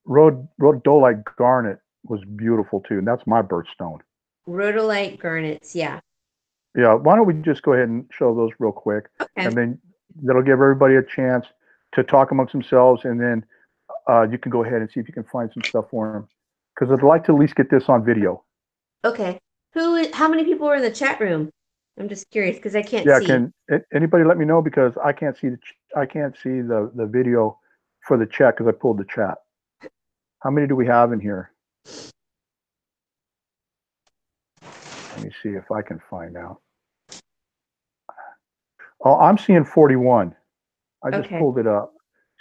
Speaker 1: rhodolite garnet was beautiful too, and that's my birthstone.
Speaker 2: Rhodolite garnets. Yeah.
Speaker 1: Yeah, why don't we just go ahead and show those real quick,
Speaker 2: Okay.
Speaker 1: and then that'll give everybody a chance to talk amongst themselves, and then you can go ahead and see if you can find some stuff for them. Because I'd like to at least get this on video.
Speaker 2: Okay. How many people were in the chat room? I'm just curious because I can't
Speaker 1: Yeah,
Speaker 2: see.
Speaker 1: can anybody let me know because I can't see the video for the chat because I pulled the chat. How many do we have in here? Let me see if I can find out. Oh, I'm seeing 41. I just
Speaker 2: Okay.
Speaker 1: pulled it up.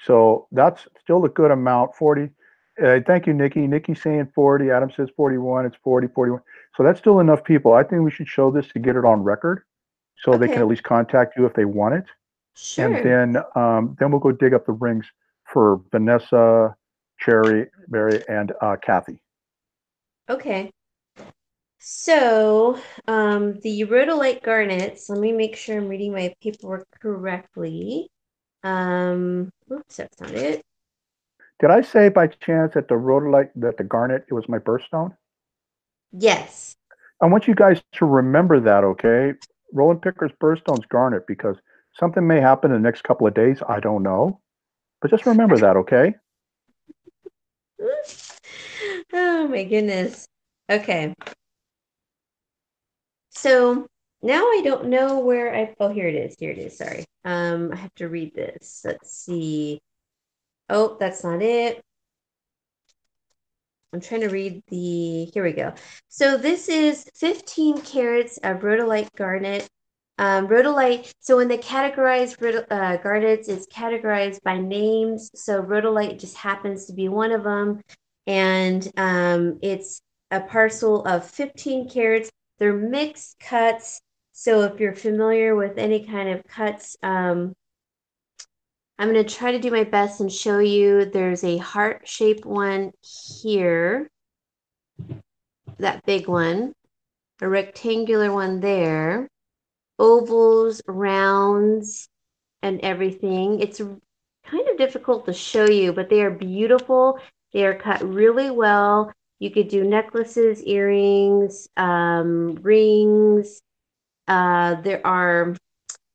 Speaker 1: So that's still a good amount. 40. Thank you, Nikki. Nikki's saying 40. Adam says 41. It's 40, 41. So that's still enough people. I think we should show this to get it on record so they can
Speaker 2: Okay,
Speaker 1: at least contact you if they want it. And
Speaker 2: sure.
Speaker 1: then we'll go dig up the rings for Vanessa, Cherry, Mary, and Kathy.
Speaker 2: Okay. So, the rhodolite garnets, let me make sure I'm reading my paperwork correctly. Oops, that's not it.
Speaker 1: Did I say by chance that the rhodolite, that the garnet, it was my birthstone?
Speaker 2: Yes.
Speaker 1: I want you guys to remember that, okay? Rollin Picker's birthstone's garnet because something may happen in the next couple of days. I don't know. But just remember that, okay?
Speaker 2: Oh my goodness. Okay. So now I don't know where oh, here it is. Here it is. Sorry. I have to read this. Let's see. Oh, that's not it. I'm trying to read here we go. So this is 15 carats of rhodolite garnet. Rhodolite, so when they categorize garnets, it's categorized by names. So rhodolite just happens to be one of them. And it's a parcel of 15 carats. They're mixed cuts. So if you're familiar with any kind of cuts, I'm going to try to do my best and show you. There's a heart-shaped one here, that big one, a rectangular one there, ovals, rounds, and everything. It's kind of difficult to show you, but they are beautiful. They are cut really well. You could do necklaces, earrings, rings. There are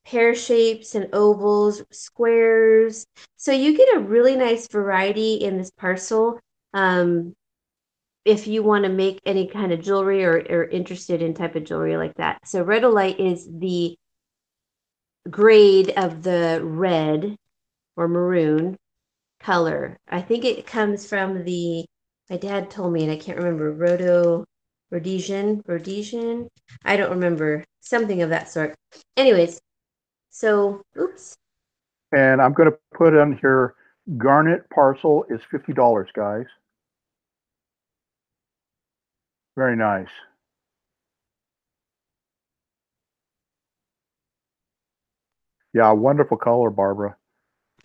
Speaker 2: pear shapes and ovals, squares. So you get a really nice variety in this parcel. Um, if you want to make any kind of jewelry or interested in type of jewelry like that. So rhodolite is the grade of the red or maroon color. I think it comes from my dad told me, and I can't remember, Rhodesian. I don't remember, something of that sort. Anyways, so, oops.
Speaker 1: And I'm going to put on here garnet parcel is $50, guys. Very nice. Yeah, wonderful color, Barbara.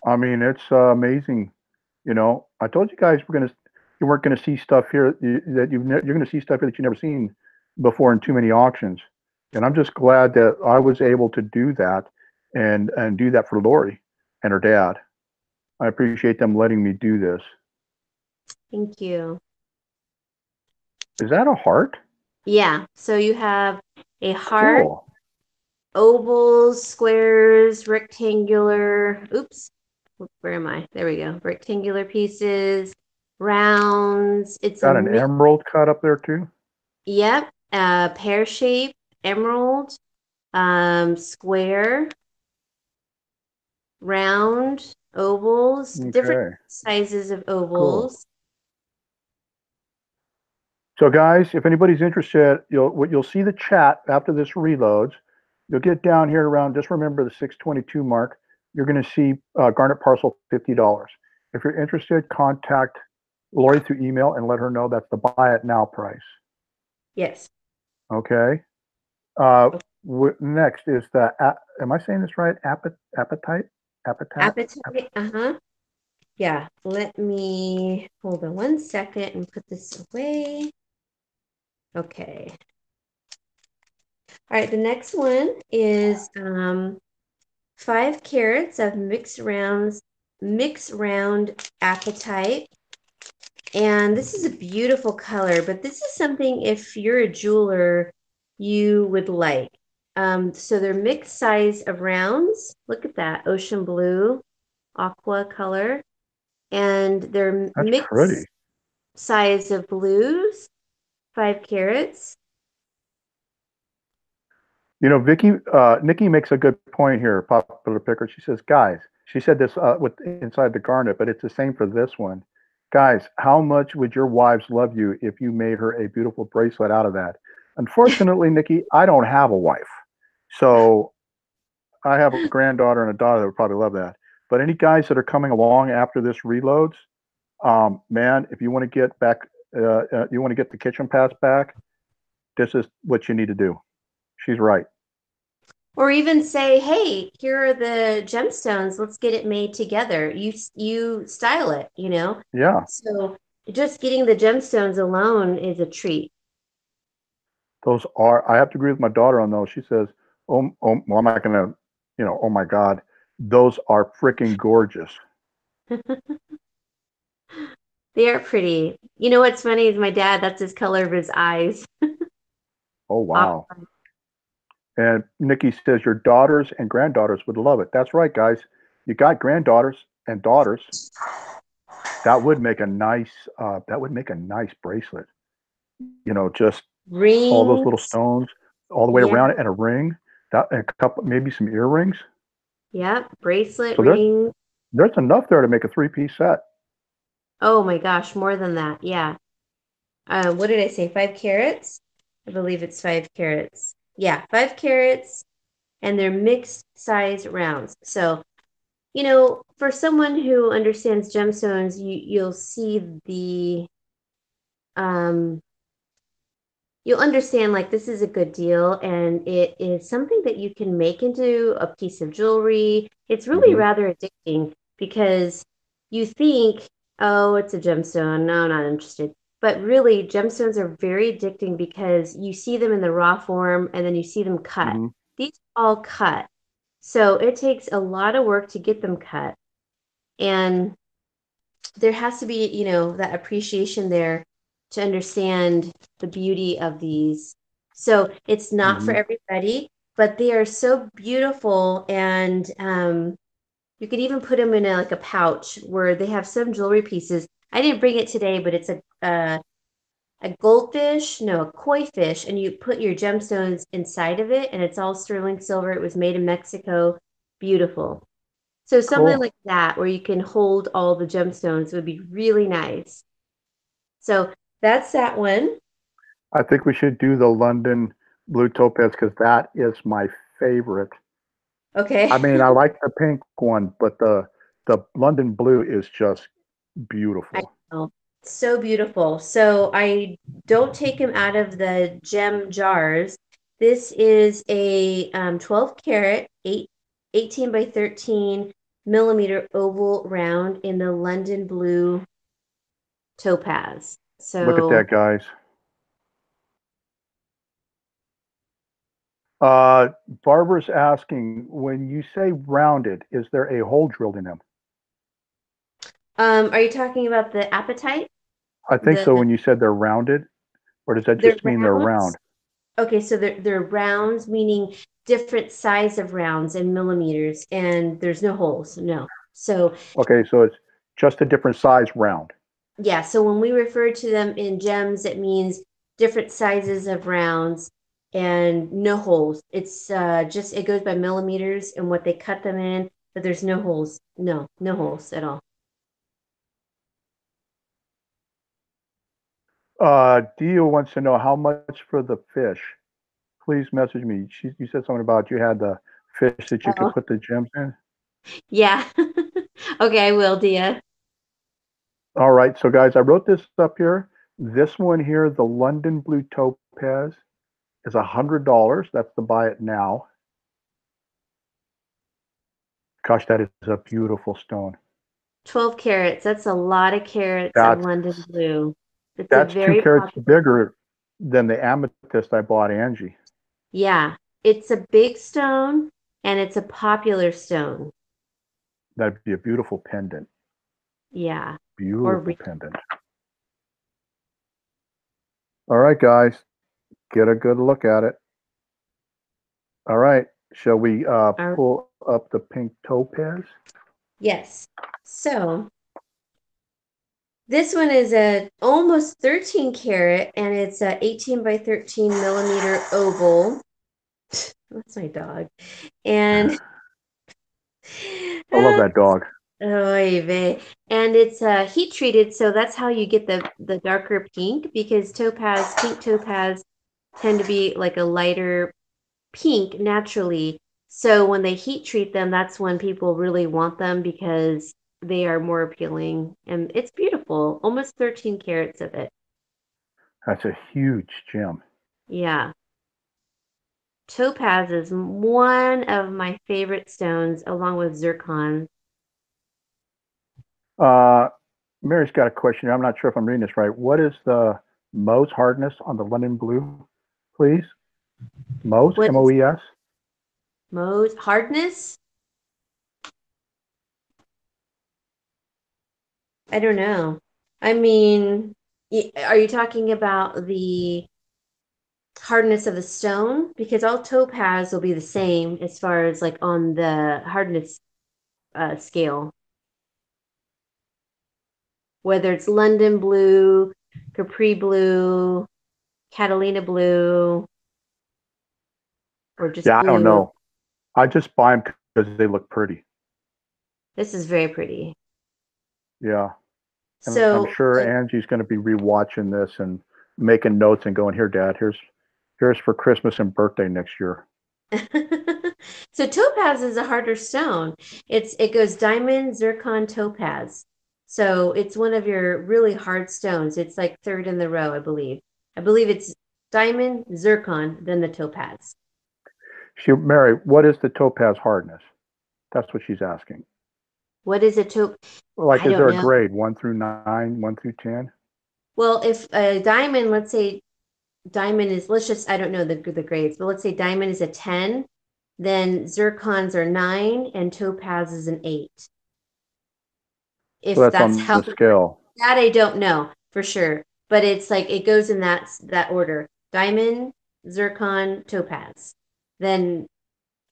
Speaker 1: I mean, it's amazing. You know, I told you guys you weren't gonna see stuff here that you're gonna see stuff here that you've never seen before in too many auctions. And I'm just glad that I was able to do that and do that for Lori and her dad. I appreciate them letting me do this.
Speaker 2: Thank you.
Speaker 1: Is that a heart?
Speaker 2: Yeah, so you have a heart,
Speaker 1: Cool.
Speaker 2: ovals, squares, rectangular, oops, where am I? There we go. Rectangular pieces, rounds. It's a
Speaker 1: Got an
Speaker 2: mix.
Speaker 1: emerald cut up there too.
Speaker 2: Yep, pear shape, emerald, square, round, ovals, different
Speaker 1: Okay,
Speaker 2: sizes of
Speaker 1: cool.
Speaker 2: ovals.
Speaker 1: So guys, if anybody's interested, you'll see the chat after this reloads. You'll get down here around, just remember the 622 mark. You're going to see Garnet Parcel $50. If you're interested, contact Lori through email and let her know that's the buy it now price.
Speaker 2: Yes.
Speaker 1: Okay. Next is am I saying this right? Appetite? Appetite?
Speaker 2: Appetite. Uh-huh. Yeah. Let me hold on one second and put this away. Okay. All right. The next one is 5 carats of mixed round appetite. And this is a beautiful color, but this is something if you're a jeweler, you would like. So they're mixed size of rounds. Look at that ocean blue, aqua color. And they're
Speaker 1: That's
Speaker 2: mixed
Speaker 1: pretty.
Speaker 2: size of blues, 5 carats.
Speaker 1: You know, Nikki makes a good point here, Popular Picker. She says, guys, she said this with inside the garnet, but it's the same for this one. Guys, how much would your wives love you if you made her a beautiful bracelet out of that? Unfortunately, Nikki, I don't have a wife. So I have a granddaughter and a daughter that would probably love that. But any guys that are coming along after this reloads, man, if you want to get back, you want to get the kitchen pass back, This is what you need to do. She's right.
Speaker 2: Or even say, hey, here are the gemstones. Let's get it made together. You style it, you know?
Speaker 1: Yeah,
Speaker 2: So just getting the gemstones alone is a treat.
Speaker 1: those are. I have to agree with my daughter on those. She says, "Oh, well, I'm not gonna, oh my God, those are freaking gorgeous."
Speaker 2: They are pretty. You know what's funny is my dad, that's his color of his eyes.
Speaker 1: Oh
Speaker 2: Off.
Speaker 1: wow. And Nikki says your daughters and granddaughters would love it. That's right, guys. You got granddaughters and daughters. That would make a nice. That would make a nice bracelet. Just all those little
Speaker 2: Rings.
Speaker 1: stones all the way
Speaker 2: Yeah.
Speaker 1: around it, and a ring. That and a couple, maybe some earrings.
Speaker 2: Yep. Bracelet,
Speaker 1: So there's
Speaker 2: ring.
Speaker 1: there's enough there to make a three-piece set.
Speaker 2: Oh my gosh, more than that. Yeah. What did I say? 5 carats? I believe it's 5 carats. Yeah, 5 carats, and they're mixed size rounds. So, for someone who understands gemstones, you'll see um you'll understand like this is a good deal and it is something that you can make into a piece of jewelry. It's really
Speaker 1: Hmm.
Speaker 2: rather addicting because you think, oh, it's a gemstone. No, not interested. But really, gemstones are very addicting because you see them in the raw form and then you see them cut.
Speaker 1: Hmm.
Speaker 2: These are all cut. So it takes a lot of work to get them cut. And there has to be, that appreciation there to understand the beauty of these. So it's not for
Speaker 1: Hmm.
Speaker 2: everybody, but they are so beautiful, and you could even put them in like a pouch where they have some jewelry pieces. I didn't bring it today, but it's a goldfish, no, a koi fish, and you put your gemstones inside of it, and it's all sterling silver. It was made in Mexico. Beautiful. So something
Speaker 1: Cool.
Speaker 2: like that where you can hold all the gemstones would be really nice. So that's that one.
Speaker 1: I think we should do the London blue topaz because that is my favorite. I
Speaker 2: Okay.
Speaker 1: mean, I like the pink one, but the London blue is just
Speaker 2: I
Speaker 1: beautiful.
Speaker 2: know. So beautiful. So I don't take them out of the gem jars. This is a 12 carat, 18 by 13 millimeter oval round in the London blue topaz.
Speaker 1: Look at
Speaker 2: So
Speaker 1: that, guys. Barbara's asking, when you say rounded, is there a hole drilled in them?
Speaker 2: are you talking about the apatite?
Speaker 1: I think so
Speaker 2: The
Speaker 1: when you said they're rounded, or does that
Speaker 2: they're
Speaker 1: just mean they're round?
Speaker 2: rounds? Okay, so they're rounds, meaning different size of rounds in millimeters, and there's no holes. No. So
Speaker 1: Okay, so it's just a different size round.
Speaker 2: yeah, so when we refer to them in gems, it means different sizes of rounds and no holes. It's just it goes by millimeters and what they cut them in, but there's no holes. No, no holes at all.
Speaker 1: Dio wants to know how much for the fish. Please message me. You said something about you had the fish that you could
Speaker 2: Oh,
Speaker 1: put the gems in.
Speaker 2: yeah. Okay, I will, Dia.
Speaker 1: All right, so guys, I wrote this up here. This one here, the London Blue Topaz, is $100. That's to buy it now. Gosh, that is a beautiful stone.
Speaker 2: 12 carats. That's a lot of carats of
Speaker 1: That's
Speaker 2: London blue. It's a
Speaker 1: that's two
Speaker 2: very
Speaker 1: carats
Speaker 2: popular.
Speaker 1: bigger than the amethyst I bought Angie.
Speaker 2: Yeah, it's a big stone and it's a popular stone.
Speaker 1: That'd be a beautiful pendant.
Speaker 2: Yeah. Or
Speaker 1: Beautiful pendant. All right, guys, get a good look at it. All right, shall we
Speaker 2: are
Speaker 1: pull up the pink topaz?
Speaker 2: yes. So this one is a almost 13 carat and it's a 18 by 13 millimeter oval. That's my dog. And
Speaker 1: I love that dog.
Speaker 2: oy vey. And it's heat treated, so that's how you get the darker pink because pink topaz tend to be like a lighter pink naturally. So when they heat treat them, that's when people really want them because they are more appealing and it's beautiful. Almost 13 carats of it.
Speaker 1: That's a huge gem.
Speaker 2: Yeah. Topaz is one of my favorite stones, along with zircon.
Speaker 1: Uh, Mary's got a question. I'm not sure if I'm reading this right. What is the Mohs hardness on the London blue, please? Mohs,
Speaker 2: What is
Speaker 1: M-O-E-S.
Speaker 2: Mohs hardness? I don't know. I mean, are you talking about the hardness of the stone? Because all topaz will be the same as far as like on the hardness scale, whether it's London blue, Capri blue, Catalina blue, or just
Speaker 1: Yeah, I don't
Speaker 2: blue.
Speaker 1: know. I just buy them because they look pretty.
Speaker 2: This is very pretty.
Speaker 1: Yeah. And I'm
Speaker 2: So,
Speaker 1: sure Angie's going to be rewatching this and making notes and going, here, Dad, here's for Christmas and birthday next year.
Speaker 2: so topaz is a harder stone. It goes diamond, zircon, topaz. So it's one of your really hard stones. It's like third in the row, I believe. I believe it's diamond, zircon, then the topaz.
Speaker 1: Mary, what is the topaz hardness? That's what she's asking.
Speaker 2: What is a top?
Speaker 1: Like,
Speaker 2: I
Speaker 1: is
Speaker 2: don't
Speaker 1: there a
Speaker 2: know.
Speaker 1: grade 1 through 9, 1 through 10?
Speaker 2: Well, if a diamond, let's say diamond is, let's just, I don't know the grades, but let's say diamond is a 10, then zircons are 9 and topaz is an 8.
Speaker 1: So
Speaker 2: If
Speaker 1: that's
Speaker 2: that's
Speaker 1: on
Speaker 2: how
Speaker 1: the scale.
Speaker 2: that I don't know for sure, but it's like it goes in that order: diamond, zircon, topaz, then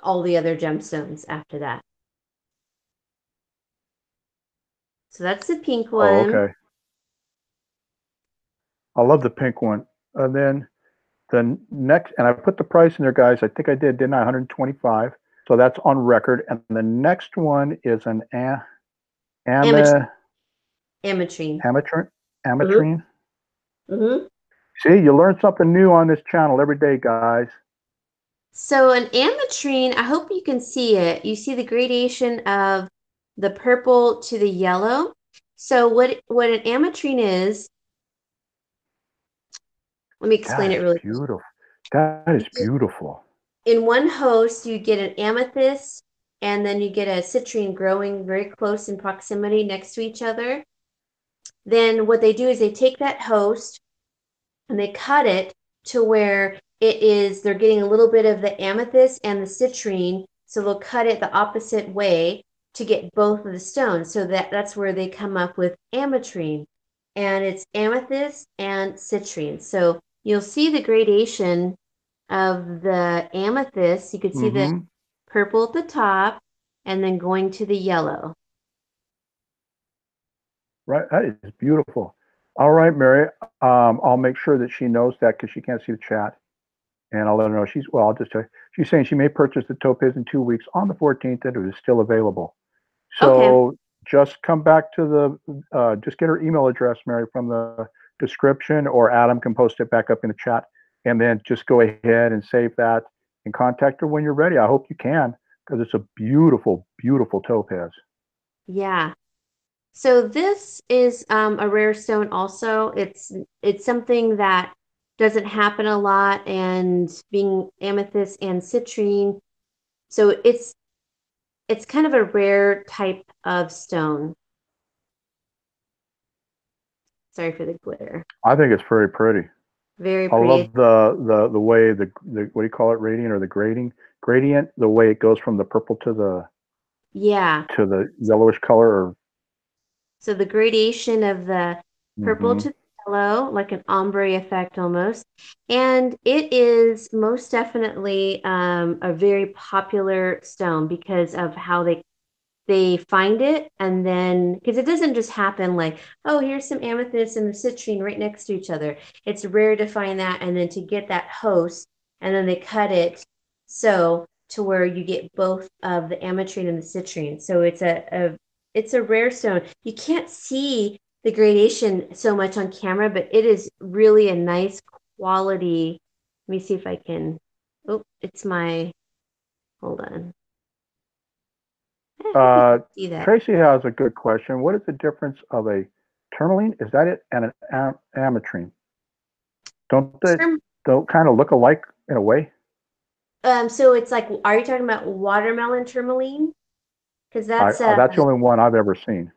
Speaker 2: all the other gemstones after that. So that's the pink
Speaker 1: Oh,
Speaker 2: one.
Speaker 1: okay. I love the pink one. And then the next, and I put the price in there, guys. I think I did, didn't I? 125. So that's on record. And the next one is an
Speaker 2: Ametrine.
Speaker 1: ama,
Speaker 2: Ametrine.
Speaker 1: ametrine.
Speaker 2: Mm-hmm.
Speaker 1: Ametrine.
Speaker 2: Mm-hmm.
Speaker 1: See, you learn something new on this channel every day, guys.
Speaker 2: So an ametrine, I hope you can see it. You see the gradation of the purple to the yellow. So what an ametrine is, let me explain
Speaker 1: That
Speaker 2: it
Speaker 1: is
Speaker 2: really
Speaker 1: beautiful. That is
Speaker 2: quick.
Speaker 1: beautiful.
Speaker 2: In one host, you get an amethyst and then you get a citrine growing very close in proximity next to each other. Then what they do is they take that host and they cut it to where they're getting a little bit of the amethyst and the citrine. So they'll cut it the opposite way to get both of the stones. So that's where they come up with ametrine. And it's amethyst and citrine. So you'll see the gradation of the amethyst. You could see the
Speaker 1: Mm-hmm.
Speaker 2: purple at the top and then going to the yellow.
Speaker 1: Right. That is beautiful. All right, Mary. I'll make sure that she knows that because she can't see the chat. And I'll let her know. I'll just tell you. She's saying she may purchase the topaz in 2 weeks on the 14th and it is still available.
Speaker 2: Okay.
Speaker 1: So just come back to just get her email address, Mary, from the description, or Adam can post it back up in the chat. And then just go ahead and save that and contact her when you're ready. I hope you can because it's a beautiful, beautiful topaz.
Speaker 2: Yeah. So this is a rare stone also. It's something that doesn't happen a lot and being amethyst and citrine. So it's kind of a rare type of stone. Sorry for the glitter.
Speaker 1: I think it's very pretty.
Speaker 2: Very
Speaker 1: I
Speaker 2: pretty.
Speaker 1: love the way the what do you call it, radiant or the gradient, the way it goes from the purple
Speaker 2: Yeah.
Speaker 1: to the yellowish color. Or
Speaker 2: So the gradation of the purple
Speaker 1: hmm
Speaker 2: to the yellow, like an ombre effect almost. And it is most definitely a very popular stone because of how they find it and then because it doesn't just happen like, oh, here's some amethyst and the citrine right next to each other. It's rare to find that and then to get that host and then they cut it so to where you get both of the ametrine and the citrine. So it's a rare stone. You can't see the gradation so much on camera, but it is really a nice quality. Let me see if I can. Oh, it's my, hold on. I hope you
Speaker 1: uh,
Speaker 2: can see that.
Speaker 1: Tracy has a good question. What is the difference of a tourmaline? Is that it? And an ametrine? Don't they
Speaker 2: Term,
Speaker 1: They'll kind of look alike in a way.
Speaker 2: So it's like, are you talking about watermelon tourmaline? Because that's
Speaker 1: That's the only one I've ever seen.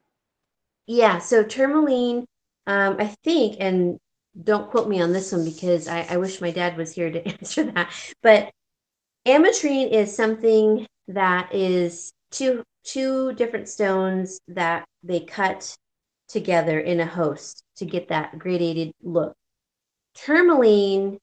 Speaker 2: yeah. So tourmaline, I think, and don't quote me on this one because I wish my dad was here to answer that. But ametrine is something that is two different stones that they cut together in a host to get that gradated look. Tourmaline,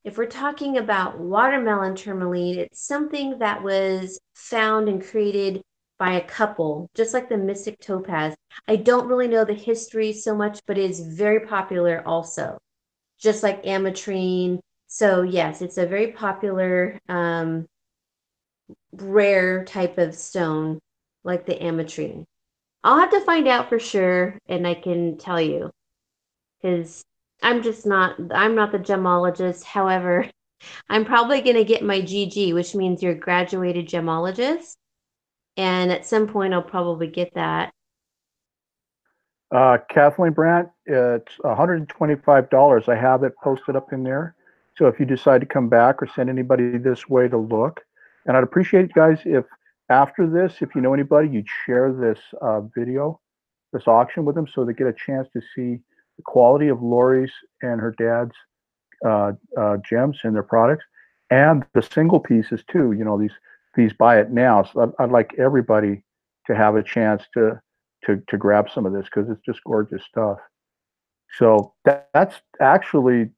Speaker 2: if we're talking about watermelon tourmaline, it's something that was found and created by a couple, just like the Mystic Topaz. I don't really know the history so much, but it is very popular also, just like ametrine. So yes, it's a very popular, rare type of stone, like the ametrine. I'll have to find out for sure, and I can tell you because I'm not the gemologist. However, I'm probably going to get my GG, which means you're a graduated gemologist. And at some point, I'll probably get that.
Speaker 1: Kathleen Brandt, it's $125. I have it posted up in there. So if you decide to come back or send anybody this way to look, and I'd appreciate guys if after this, if you know anybody, you'd share this video, this auction with them so they get a chance to see the quality of Lauri's and her dad's gems and their products, and the single pieces too. You know, these buy it now. So I'd like everybody to have a chance to grab some of this because it's just gorgeous stuff. So that's actually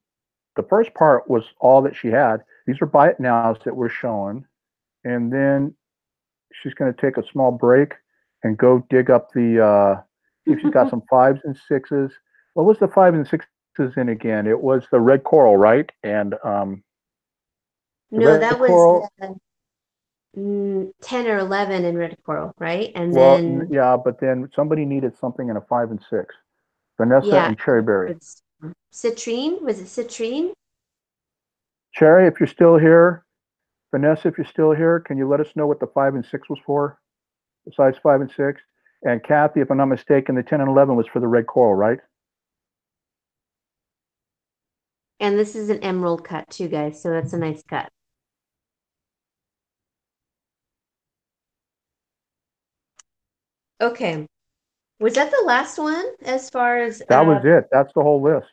Speaker 1: the first part was all that she had. These are buy it nows that we're showing, and then she's going to take a small break and go dig up the. See if she's got some fives and sixes. What was the five and sixes in again? It was the red coral, right? And the
Speaker 2: No,
Speaker 1: red
Speaker 2: that was
Speaker 1: coral.
Speaker 2: 10 or 11 in red coral, right? And
Speaker 1: Well,
Speaker 2: then,
Speaker 1: yeah, but then somebody needed something in a five and six. Vanessa
Speaker 2: yeah,
Speaker 1: and Cherryberry.
Speaker 2: it's citrine. Was it citrine?
Speaker 1: Cherry, if you're still here, Vanessa, if you're still here, can you let us know what the five and six was for? Besides five and six, and Kathy, if I'm not mistaken, the 10 and 11 was for the red coral, right?
Speaker 2: And this is an emerald cut too, guys. So that's a nice cut. Okay. Was that the last one as far as
Speaker 1: That was it. That's the whole list.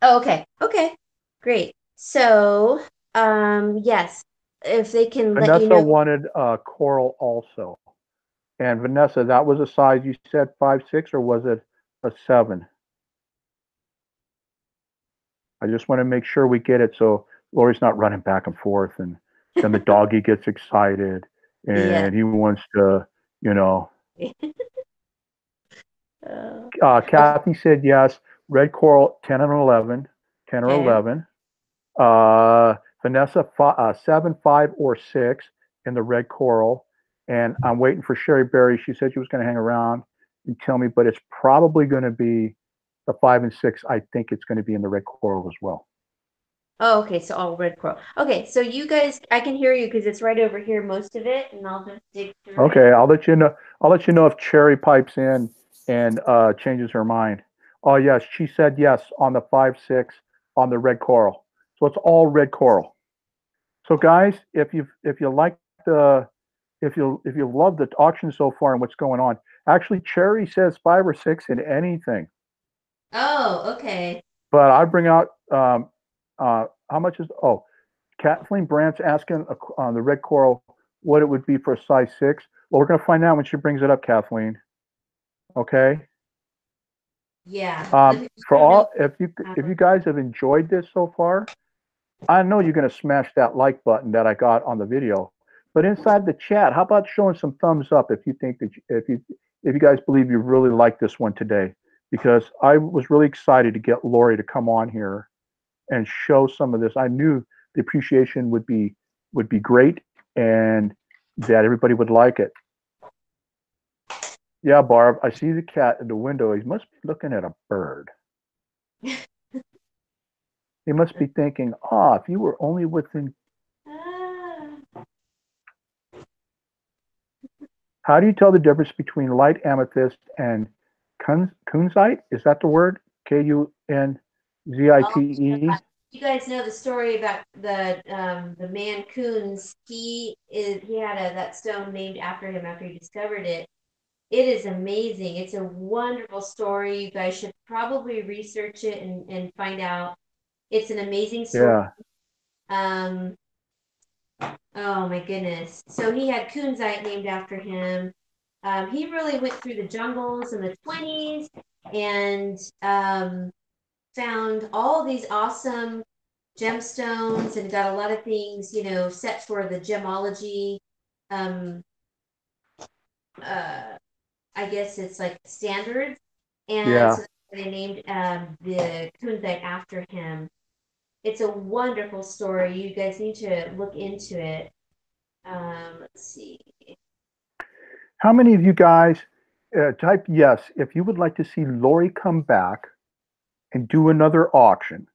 Speaker 2: oh, okay. Okay. Great. So, yes, if they can let you
Speaker 1: Vanessa
Speaker 2: know.
Speaker 1: wanted coral also. And Vanessa, that was a size you said 5'6", or was it a 7? I just want to make sure we get it so Lauri's not running back and forth, and then the doggy gets excited
Speaker 2: Yeah.
Speaker 1: and he wants to, you know.
Speaker 2: Okay.
Speaker 1: Kathy said yes. Red coral 10 and 11, 10 or
Speaker 2: Okay.
Speaker 1: 11. Vanessa 7, 5, or 6 in the red coral. And I'm waiting for Sherry Berry. She said she was going to hang around and tell me, but it's probably going to be the 5 and 6. I think it's going to be in the red coral as well.
Speaker 2: Oh, okay. So all red coral. Okay. So you guys, I can hear you because it's right over here, most of it, and I'll just dig through it.
Speaker 1: Okay, I'll let you know. I'll let you know if Cherry pipes in and changes her mind. Oh yes, she said yes on the 5-6 on the red coral. So it's all red coral. So guys, if you like the if you love the auction so far and what's going on, actually Cherry says 5 or 6 in anything.
Speaker 2: Oh, okay.
Speaker 1: But I bring out how much is Kathleen Brandt's asking on the red coral what it would be for a size 6. Well, we're going to find out when she brings it up, Kathleen. Okay.
Speaker 2: Yeah. Let me,
Speaker 1: For
Speaker 2: I don't know.
Speaker 1: all, if you guys have enjoyed this so far, I know you're going to smash that like button that I got on the video. But inside the chat, how about showing some thumbs up if you think that if you guys believe you really like this one today? Because I was really excited to get Lauri to come on here and show some of this. I knew the appreciation would be great and that everybody would like it. Yeah, Barb, I see the cat in the window. He must be looking at a bird. He must be thinking, if you were only within.
Speaker 2: Ah.
Speaker 1: How do you tell the difference between light amethyst and kunzite? Is that the word? Kunzite?
Speaker 2: You guys know the story about the man Coons. He had that stone named after him after he discovered it. It is amazing. It's a wonderful story. You guys should probably research it and find out. It's an amazing story.
Speaker 1: Yeah,
Speaker 2: Um, oh my goodness. So he had Kunzite named after him. He really went through the jungles in the 20s and found all these awesome gemstones and got a lot of things, set for the gemology. Um, uh, I guess it's like standards. And
Speaker 1: yeah.
Speaker 2: so they named the Kunzite after him. It's a wonderful story. You guys need to look into it. Let's see.
Speaker 1: How many of you guys type yes if you would like to see Lauri come back and do another auction?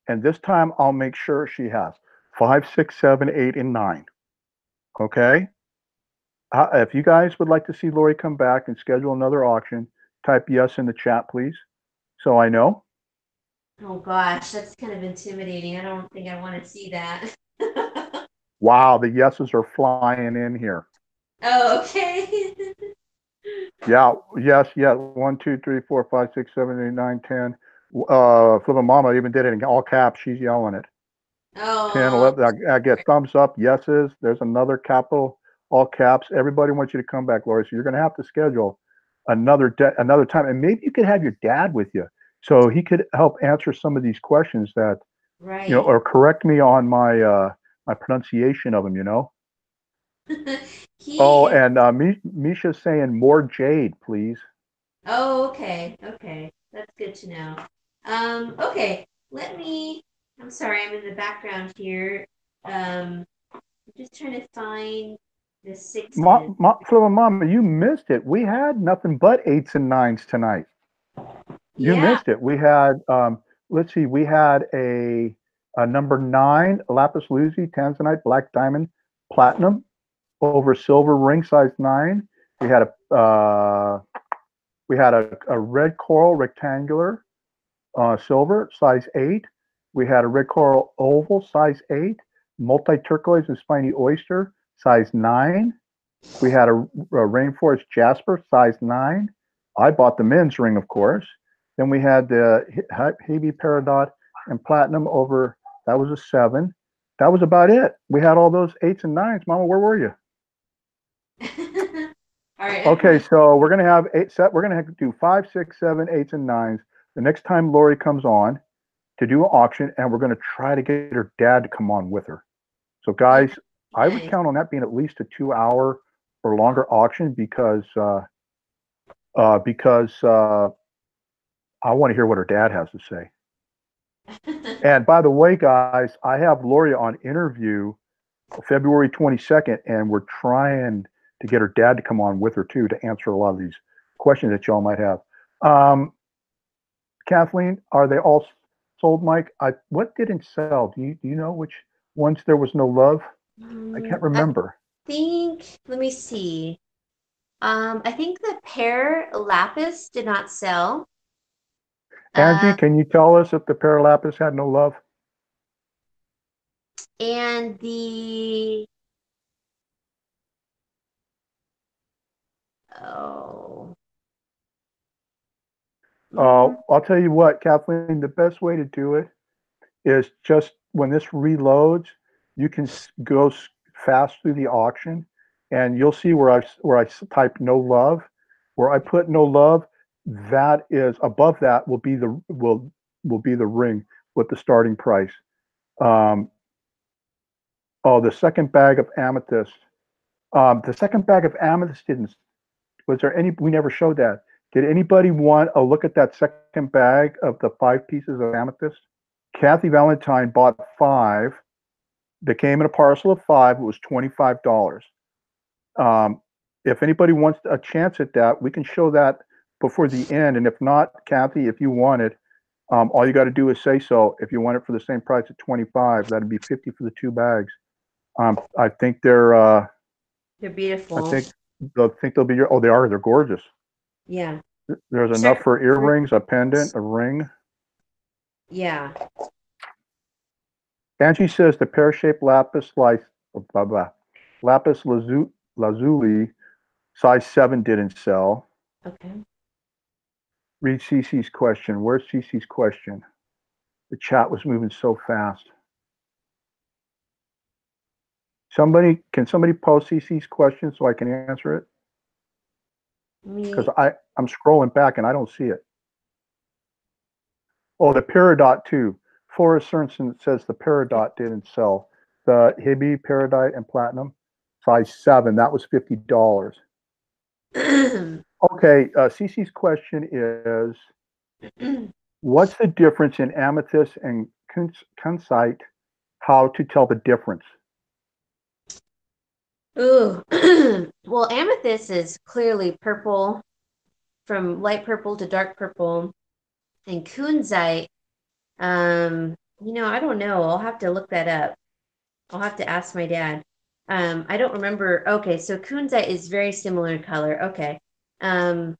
Speaker 1: And this time I'll make sure she has 5, 6, 7, 8, and 9. Okay? If you guys would like to see Lauri come back and schedule another auction, type yes in the chat, please, so I know.
Speaker 2: Oh gosh, that's kind of intimidating. I don't think I want to see that.
Speaker 1: Wow, the yeses are flying in here.
Speaker 2: Oh, okay.
Speaker 1: Yeah, yes, yeah. 1, 2, 3, 4, 5, 6, 7, 8, 9, 10. Flippin' Mama even did it in all caps. She's yelling it. 10,
Speaker 2: Oh,
Speaker 1: 11. I get thumbs up, yeses. There's another capital, all caps. Everybody wants you to come back, Laura. So you're going to have to schedule another time, and maybe you could have your dad with you, so he could help answer some of these questions that
Speaker 2: right.
Speaker 1: or correct me on my pronunciation of them.
Speaker 2: He
Speaker 1: Oh,
Speaker 2: is.
Speaker 1: and Misha's saying more jade, please.
Speaker 2: Oh, okay. Okay. That's good to know. Okay. I'm sorry, I'm in the background here. I'm just trying to find the six pin.
Speaker 1: Flippin' Mama, you missed it. We had nothing but eights and nines tonight. You
Speaker 2: Yeah.
Speaker 1: missed it. We had, let's see, we had a number 9 lapis lazuli tanzanite black diamond platinum over silver ring size 9. We had a red coral rectangular silver size 8. We had a red coral oval size 8, multi turquoise and spiny oyster size 9. We had a rainforest jasper size 9. I bought the men's ring, of course. Then we had the Hebe Peridot and platinum over, that was a 7. That was about it. We had all those 8s and 9s. Mama, where were you?
Speaker 2: All right, I'm
Speaker 1: Okay,
Speaker 2: coming.
Speaker 1: so we're gonna have we're gonna have to do 5, 6, 7, 8s, and 9s the next time Lauri comes on to do an auction, and we're gonna try to get her dad to come on with her. So,
Speaker 2: Yeah,
Speaker 1: guys, I would
Speaker 2: nice.
Speaker 1: count on that being at least a 2 hour or longer auction because I want to hear what her dad has to say. And by the way, guys, I have Lauri on interview February 22nd, and we're trying to get her dad to come on with her too to answer a lot of these questions that y'all might have. Um, Kathleen, are they all sold, Mike? What didn't sell? Do you know which ones there was no love? I can't
Speaker 2: I
Speaker 1: remember.
Speaker 2: think, let me see. I think the pear lapis did not sell.
Speaker 1: Angie,
Speaker 2: Uh,
Speaker 1: can you tell us if the Paralapis had no love?
Speaker 2: and the oh, mm,
Speaker 1: I'll tell you what, Kathleen, the best way to do it is just when this reloads, you can go fast through the auction, and you'll see where I type no love, where I put no love. That is above that will be the ring with the starting price. Um, oh, the second bag of amethyst. The second bag of amethyst didn't. Was there any? We never showed that. Did anybody want a look at that second bag of the 5 pieces of amethyst? Kathy Valentine bought 5. They came in a parcel of 5. It was $25. Um, if anybody wants a chance at that, we can show that before the end. And if not, Kathy, if you want it, all you got to do is say so. If you want it for the same price at 25, that'd be 50 for the 2 bags. I think
Speaker 2: they're
Speaker 1: I
Speaker 2: beautiful.
Speaker 1: think they'll be. Oh, they are. They're gorgeous.
Speaker 2: Yeah.
Speaker 1: There's
Speaker 2: Sure.
Speaker 1: enough for earrings, a pendant, a ring.
Speaker 2: Yeah.
Speaker 1: Angie says the pear-shaped blah, blah, lazuli size 7 didn't sell.
Speaker 2: Okay.
Speaker 1: Read Cece's question. Where's Cece's question? The chat was moving so fast. Can somebody post Cece's question so I can answer it? Because I'm scrolling back and I don't see it. Oh, the Peridot too. Forrest Sorensen says the Peridot didn't sell. The Hibby Peridot and Platinum, size 7, that was $50. Okay, Cece's question is, what's the difference in amethyst and kunzite? How to tell the difference?
Speaker 2: Ooh. Well, amethyst is clearly purple, from light purple to dark purple. And kunzite, I don't know. I'll have to look that up. I'll have to ask my dad. I don't remember. Okay, so kunzite is very similar in color. Okay. Um,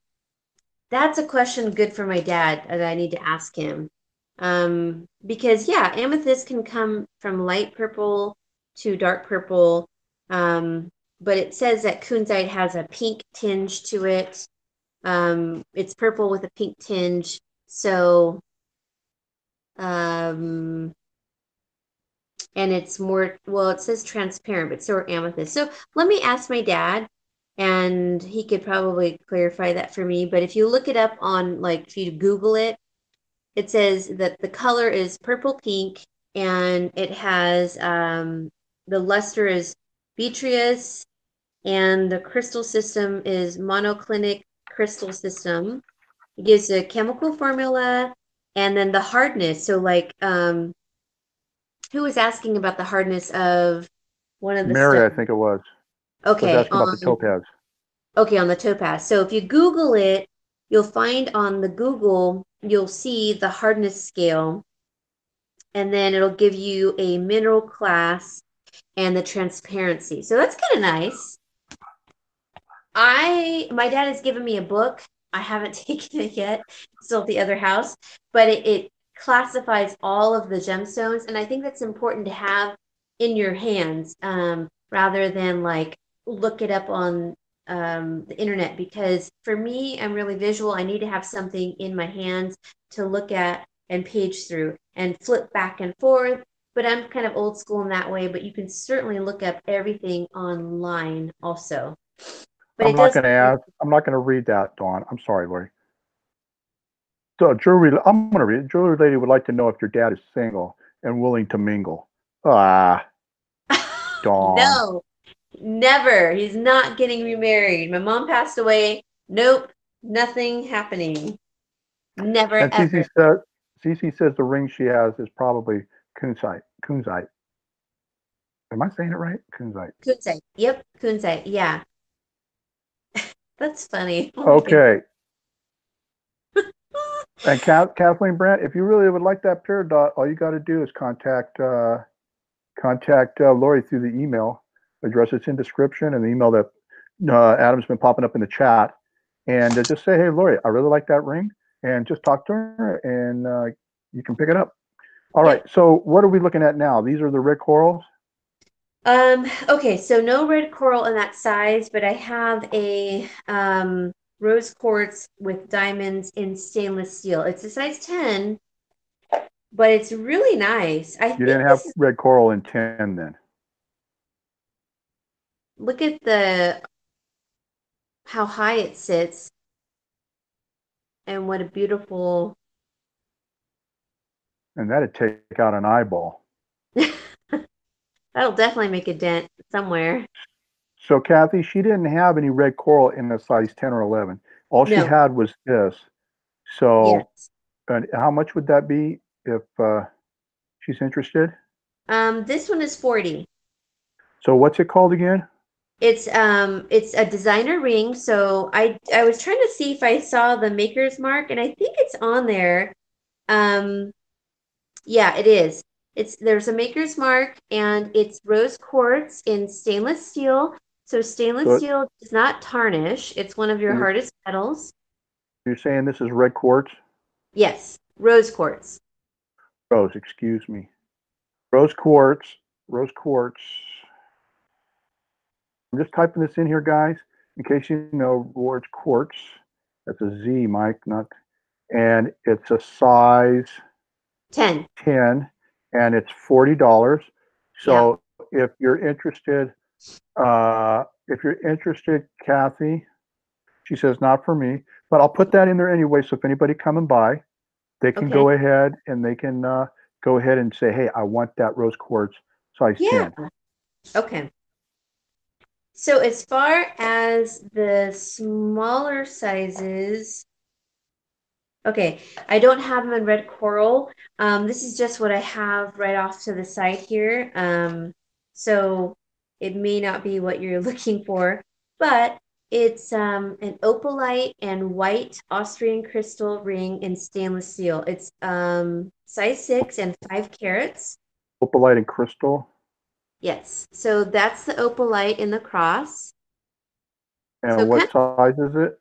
Speaker 2: that's a question good for my dad that I need to ask him. Because yeah, amethyst can come from light purple to dark purple. But it says that kunzite has a pink tinge to it. It's purple with a pink tinge. So, um, and it's more, well, it says transparent, but so are amethyst. So let me ask my dad, and he could probably clarify that for me. But if you look it up on, like, if you Google it, it says that the color is purple pink, and it has the luster is vitreous, and the crystal system is monoclinic crystal system. It gives a chemical formula, and then the hardness. So, like, who was asking about the hardness of one of the
Speaker 1: Mary, I
Speaker 2: stones?
Speaker 1: think it was
Speaker 2: Okay,
Speaker 1: asking about the topaz.
Speaker 2: on the topaz. So if you Google it, you'll find on the Google, you'll see the hardness scale, and then it'll give you a mineral class and the transparency. So that's kind of nice. My dad has given me a book. I haven't taken it yet. It's still at the other house, but it classifies all of the gemstones, and I think that's important to have in your hands, rather than like look it up on the internet. Because for me, I'm really visual. I need to have something in my hands to look at and page through and flip back and forth. But I'm kind of old school in that way. But you can certainly look up everything online also. But
Speaker 1: I'm
Speaker 2: it
Speaker 1: not
Speaker 2: does.
Speaker 1: going to ask. I'm not going to read that, Dawn. I'm sorry, Lori. So, jewelry. I'm going to read it. Jewelry lady would like to know if your dad is single and willing to mingle. Ah, Dawn.
Speaker 2: No, never. He's not getting remarried. My mom passed away. Nope, nothing happening. Never
Speaker 1: And
Speaker 2: ever.
Speaker 1: Cece says the ring she has is probably kunzite. Kunzite. Am I saying it right? Kunzite.
Speaker 2: Kunzite. Yep, kunzite. Yeah, that's funny. Oh my goodness.
Speaker 1: Okay. And Kathleen Brandt, if you really would like that peridot, all you got to do is contact Lori through the email address that's in description and the email that Adam's been popping up in the chat, and just say, "Hey, Lori, I really like that ring," and just talk to her, and you can pick it up. All right.
Speaker 2: Yep.
Speaker 1: So what are we looking at now? These are the red corals.
Speaker 2: Okay, so no red coral in that size, but I have a rose quartz with diamonds in stainless steel. It's a size 10, but it's really nice. I
Speaker 1: You
Speaker 2: think
Speaker 1: didn't have
Speaker 2: this is,
Speaker 1: red coral in 10 then.
Speaker 2: look at the how high it sits, and what a beautiful.
Speaker 1: And that'd take out an eyeball.
Speaker 2: That'll definitely make a dent somewhere.
Speaker 1: So Kathy, she didn't have any red coral in a size 10 or 11. All she
Speaker 2: No.
Speaker 1: had was this. So
Speaker 2: Yes.
Speaker 1: how much would that be if she's interested?
Speaker 2: This one is 40.
Speaker 1: So what's it called again?
Speaker 2: It's a designer ring. So I was trying to see if I saw the maker's mark, and I think it's on there. Um yeah, it is. There's a maker's mark, and it's rose quartz in stainless steel. So stainless
Speaker 1: So
Speaker 2: steel does not tarnish. It's one of your
Speaker 1: you're,
Speaker 2: hardest metals.
Speaker 1: you're saying this is red quartz?
Speaker 2: Yes, rose quartz.
Speaker 1: Rose, excuse me. Rose quartz, rose quartz. I'm just typing this in here, guys, in case you know rose quartz. That's a Z, Mike, not. And it's a size
Speaker 2: 10.
Speaker 1: 10, and it's $40.
Speaker 2: Yeah.
Speaker 1: So if you're interested, Kathy, she says not for me, but I'll put that in there anyway. So if anybody coming by, they can
Speaker 2: Okay.
Speaker 1: go ahead and they can go ahead and say, hey, I want that rose quartz size
Speaker 2: Yeah.
Speaker 1: 10.
Speaker 2: Okay. So as far as the smaller sizes, okay, I don't have them in red coral. This is just what I have right off to the side here. So it may not be what you're looking for, but it's an opalite and white Austrian crystal ring in stainless steel. It's size 6 and 5 carats.
Speaker 1: Opalite and crystal.
Speaker 2: Yes, so that's the opalite in the cross. So
Speaker 1: And
Speaker 2: kind
Speaker 1: what size is it?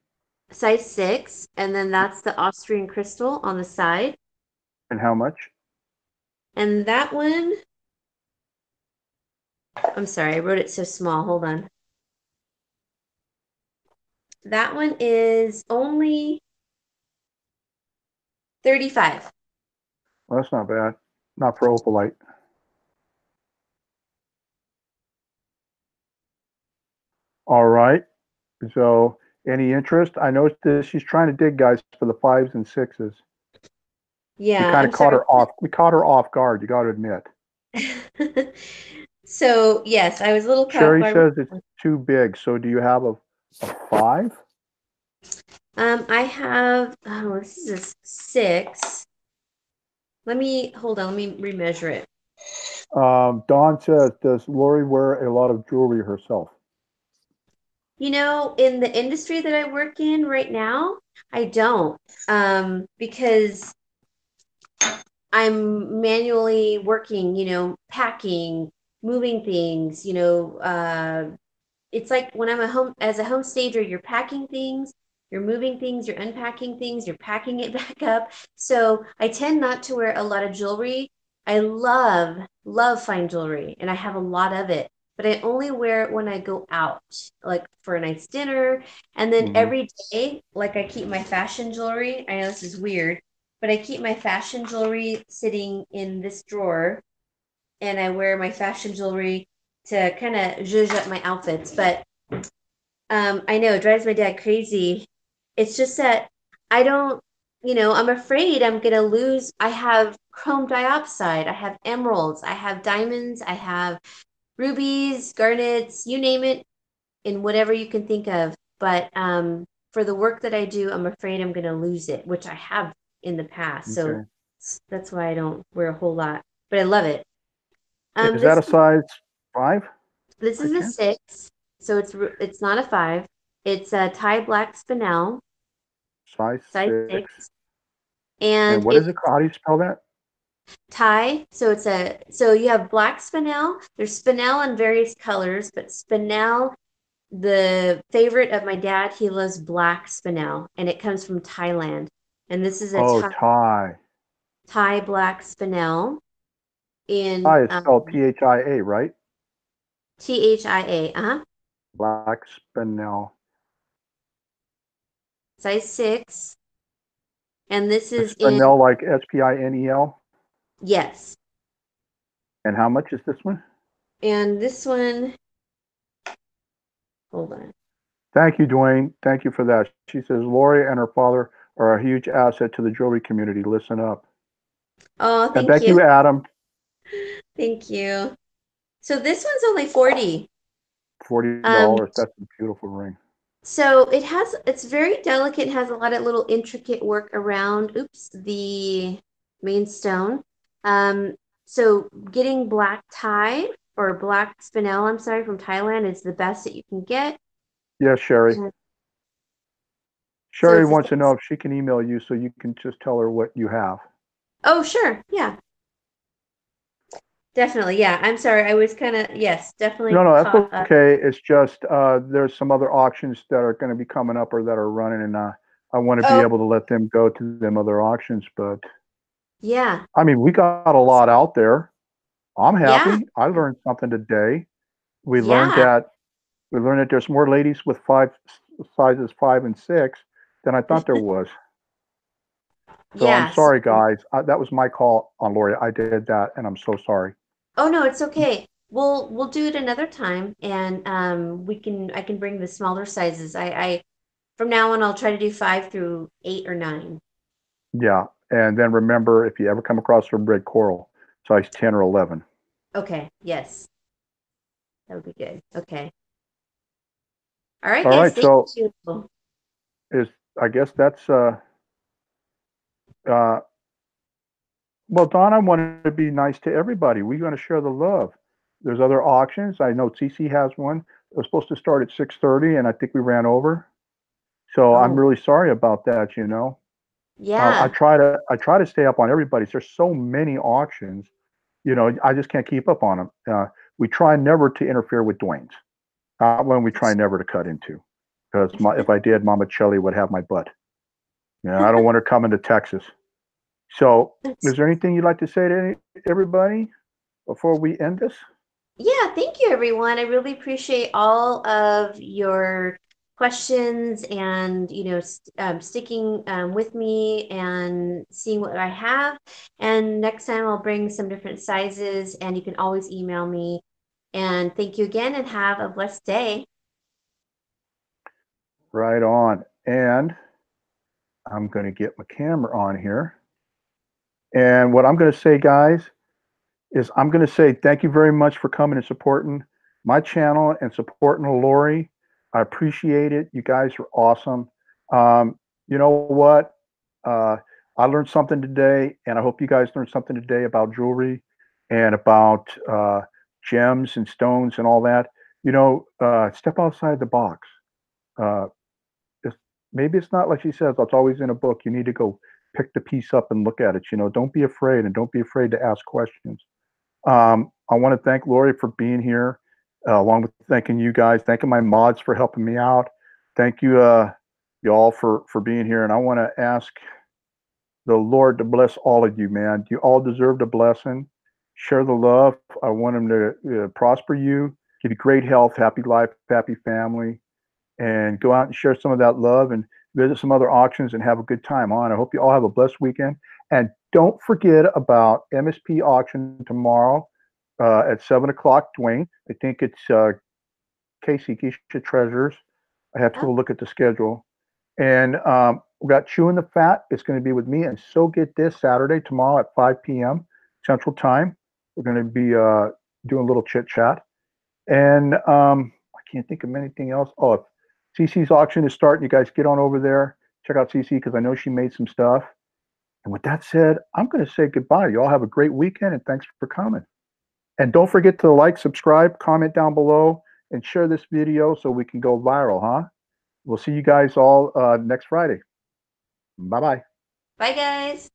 Speaker 2: of size 6, and then that's the Austrian crystal on the side.
Speaker 1: And how much?
Speaker 2: And that one, I'm sorry, I wrote it so small. Hold on. That one is only 35.
Speaker 1: Well, that's not bad. Not for opalite. All right. So any interest? I noticed that she's trying to dig, guys, for the 5s and 6s. We
Speaker 2: Yeah,
Speaker 1: kind of
Speaker 2: I'm
Speaker 1: caught
Speaker 2: sorry.
Speaker 1: her off. We caught her off guard. You got to admit.
Speaker 2: So, yes, I was a little caught
Speaker 1: Sherry
Speaker 2: by.
Speaker 1: says it's too big. So do you have a 5?
Speaker 2: I have, oh, this is a 6. Hold on, let me remeasure it.
Speaker 1: Dawn says, does Lori wear a lot of jewelry herself?
Speaker 2: You know, in the industry that I work in right now, I don't, because I'm manually working, packing, moving things, it's like when I'm as a home stager, you're packing things, you're moving things, you're unpacking things, you're packing it back up. So I tend not to wear a lot of jewelry. I love fine jewelry, and I have a lot of it, but I only wear it when I go out, like for a nice dinner. And then
Speaker 1: Mm-hmm.
Speaker 2: every day, like I keep my fashion jewelry. I know this is weird, but I keep my fashion jewelry sitting in this drawer, and I wear my fashion jewelry to kind of zhuzh up my outfits. But I know it drives my dad crazy. It's just that I don't, I'm afraid I'm gonna lose. I have chrome diopside, I have emeralds, I have diamonds, I have rubies, garnets, you name it, in whatever you can think of. But for the work that I do, I'm afraid I'm gonna lose it, which I have in the past. So
Speaker 1: Okay.
Speaker 2: that's why I don't wear a whole lot. But I love it.
Speaker 1: Is that
Speaker 2: This
Speaker 1: a size 5
Speaker 2: this
Speaker 1: by
Speaker 2: is a
Speaker 1: chance?
Speaker 2: 6, so it's not a 5. It's a Thai black spinel,
Speaker 1: Size
Speaker 2: size
Speaker 1: 6.
Speaker 2: 6,
Speaker 1: And
Speaker 2: and
Speaker 1: what is
Speaker 2: it's
Speaker 1: it called? How do you spell that?
Speaker 2: Thai. So you have black spinel. There's spinel in various colors, but spinel, the favorite of my dad, he loves black spinel, and it comes from Thailand. And this is a
Speaker 1: Oh, Thai.
Speaker 2: Thai black spinel in
Speaker 1: Thai is spelled Thia, right?
Speaker 2: THIA.
Speaker 1: Black spinel.
Speaker 2: Size 6. And this
Speaker 1: Is
Speaker 2: is in,
Speaker 1: spinel like Spinel?
Speaker 2: yes.
Speaker 1: And how much is this one?
Speaker 2: And this one, hold on.
Speaker 1: Thank you, Dwayne. Thank you for that. She says Lori and her father are a huge asset to the jewelry community. Listen up.
Speaker 2: Oh,
Speaker 1: And
Speaker 2: thank
Speaker 1: thank
Speaker 2: you.
Speaker 1: you, Adam.
Speaker 2: Thank you. So this one's only 40. Um,
Speaker 1: $40. That's a beautiful ring.
Speaker 2: so it's very delicate, it has a lot of little intricate work around, oops, the main stone. Um, so getting black tie or black spinel, I'm sorry, from Thailand is the best that you can get.
Speaker 1: Yes, Sherry.
Speaker 2: And so
Speaker 1: Sherry
Speaker 2: it's
Speaker 1: wants to know if she can email you so you can just tell her what you have.
Speaker 2: oh, sure. Yeah, definitely. Yeah. I'm sorry. I was kind of, yes,
Speaker 1: No,
Speaker 2: definitely
Speaker 1: no, that's
Speaker 2: caught up.
Speaker 1: okay. It's just there's some other auctions that are going to be coming up or that are running, and I want to be
Speaker 2: Oh,
Speaker 1: able to let them go to them other auctions. But
Speaker 2: yeah.
Speaker 1: I mean, we got a lot out there. I'm
Speaker 2: Yeah.
Speaker 1: happy. I learned something today. We learned
Speaker 2: Yeah.
Speaker 1: that there's more ladies with sizes 5 and 6 than I thought there was. So I'm
Speaker 2: Yes.
Speaker 1: sorry, guys. That was my call on Lori. I did that, and I'm so sorry.
Speaker 2: Oh no, it's okay. We'll do it another time, and I can bring the smaller sizes. I from now on I'll try to do 5 through 8 or 9.
Speaker 1: Yeah, and then remember, if you ever come across a red coral, size 10 or 11.
Speaker 2: Okay. Yes, that would be good. Okay. All right,
Speaker 1: All
Speaker 2: guys.
Speaker 1: right,
Speaker 2: Thank
Speaker 1: so
Speaker 2: you.
Speaker 1: is I guess that's uh well, Don, I wanted to be nice to everybody. We're going to share the love. There's other auctions. I know CC has one. It was supposed to start at 6:30, and I think we ran over. So I'm
Speaker 2: Oh,
Speaker 1: really sorry about that.
Speaker 2: yeah.
Speaker 1: I try to stay up on everybody's. There's so many auctions. I just can't keep up on them. We try never to interfere with Dwayne's. When we try never to cut into, because if I did, Mama Chelly would have my butt. I don't want her coming to Texas. So, is there anything you'd like to say to everybody before we end this?
Speaker 2: Yeah, thank you, everyone. I really appreciate all of your questions and, sticking with me and seeing what I have. And next time I'll bring some different sizes, and you can always email me. And thank you again, and have a blessed day.
Speaker 1: Right on. And I'm going to get my camera on here. And what I'm going to say, guys, is I'm going to say thank you very much for coming and supporting my channel and supporting Lori. I appreciate it. You guys are awesome. You know what? Uh, I learned something today, and I hope you guys learned something today about jewelry and about gems and stones and all that. Step outside the box. Uh, it's, Maybe it's not like she says, it's always in a book. You need to go pick the piece up and look at it. Don't be afraid, and don't be afraid to ask questions. I want to thank Lori for being here, along with thanking you guys, thanking my mods for helping me out. Thank you, y'all, for being here. And I want to ask the Lord to bless all of you, man. You all deserve a blessing. Share the love. I want Him to prosper you, give you great health, happy life, happy family, and go out and share some of that love and visit some other auctions and have a good time on. I hope you all have a blessed weekend. And don't forget about MSP auction tomorrow at 7 o'clock, Dwayne. I think it's Casey, Keisha Treasures. I have to
Speaker 2: Oh,
Speaker 1: go look at the schedule. And we got Chewing the Fat. It's going to be with me. And so get this Saturday, tomorrow at 5 p.m. Central Time. We're going to be doing a little chit chat. And I can't think of anything else. Oh, if CC's auction is starting, you guys get on over there. Check out CC because I know she made some stuff. And with that said, I'm going to say goodbye. You all have a great weekend and thanks for coming. And don't forget to like, subscribe, comment down below, and share this video so we can go viral, huh? We'll see you guys all next Friday. Bye bye.
Speaker 2: bye, guys.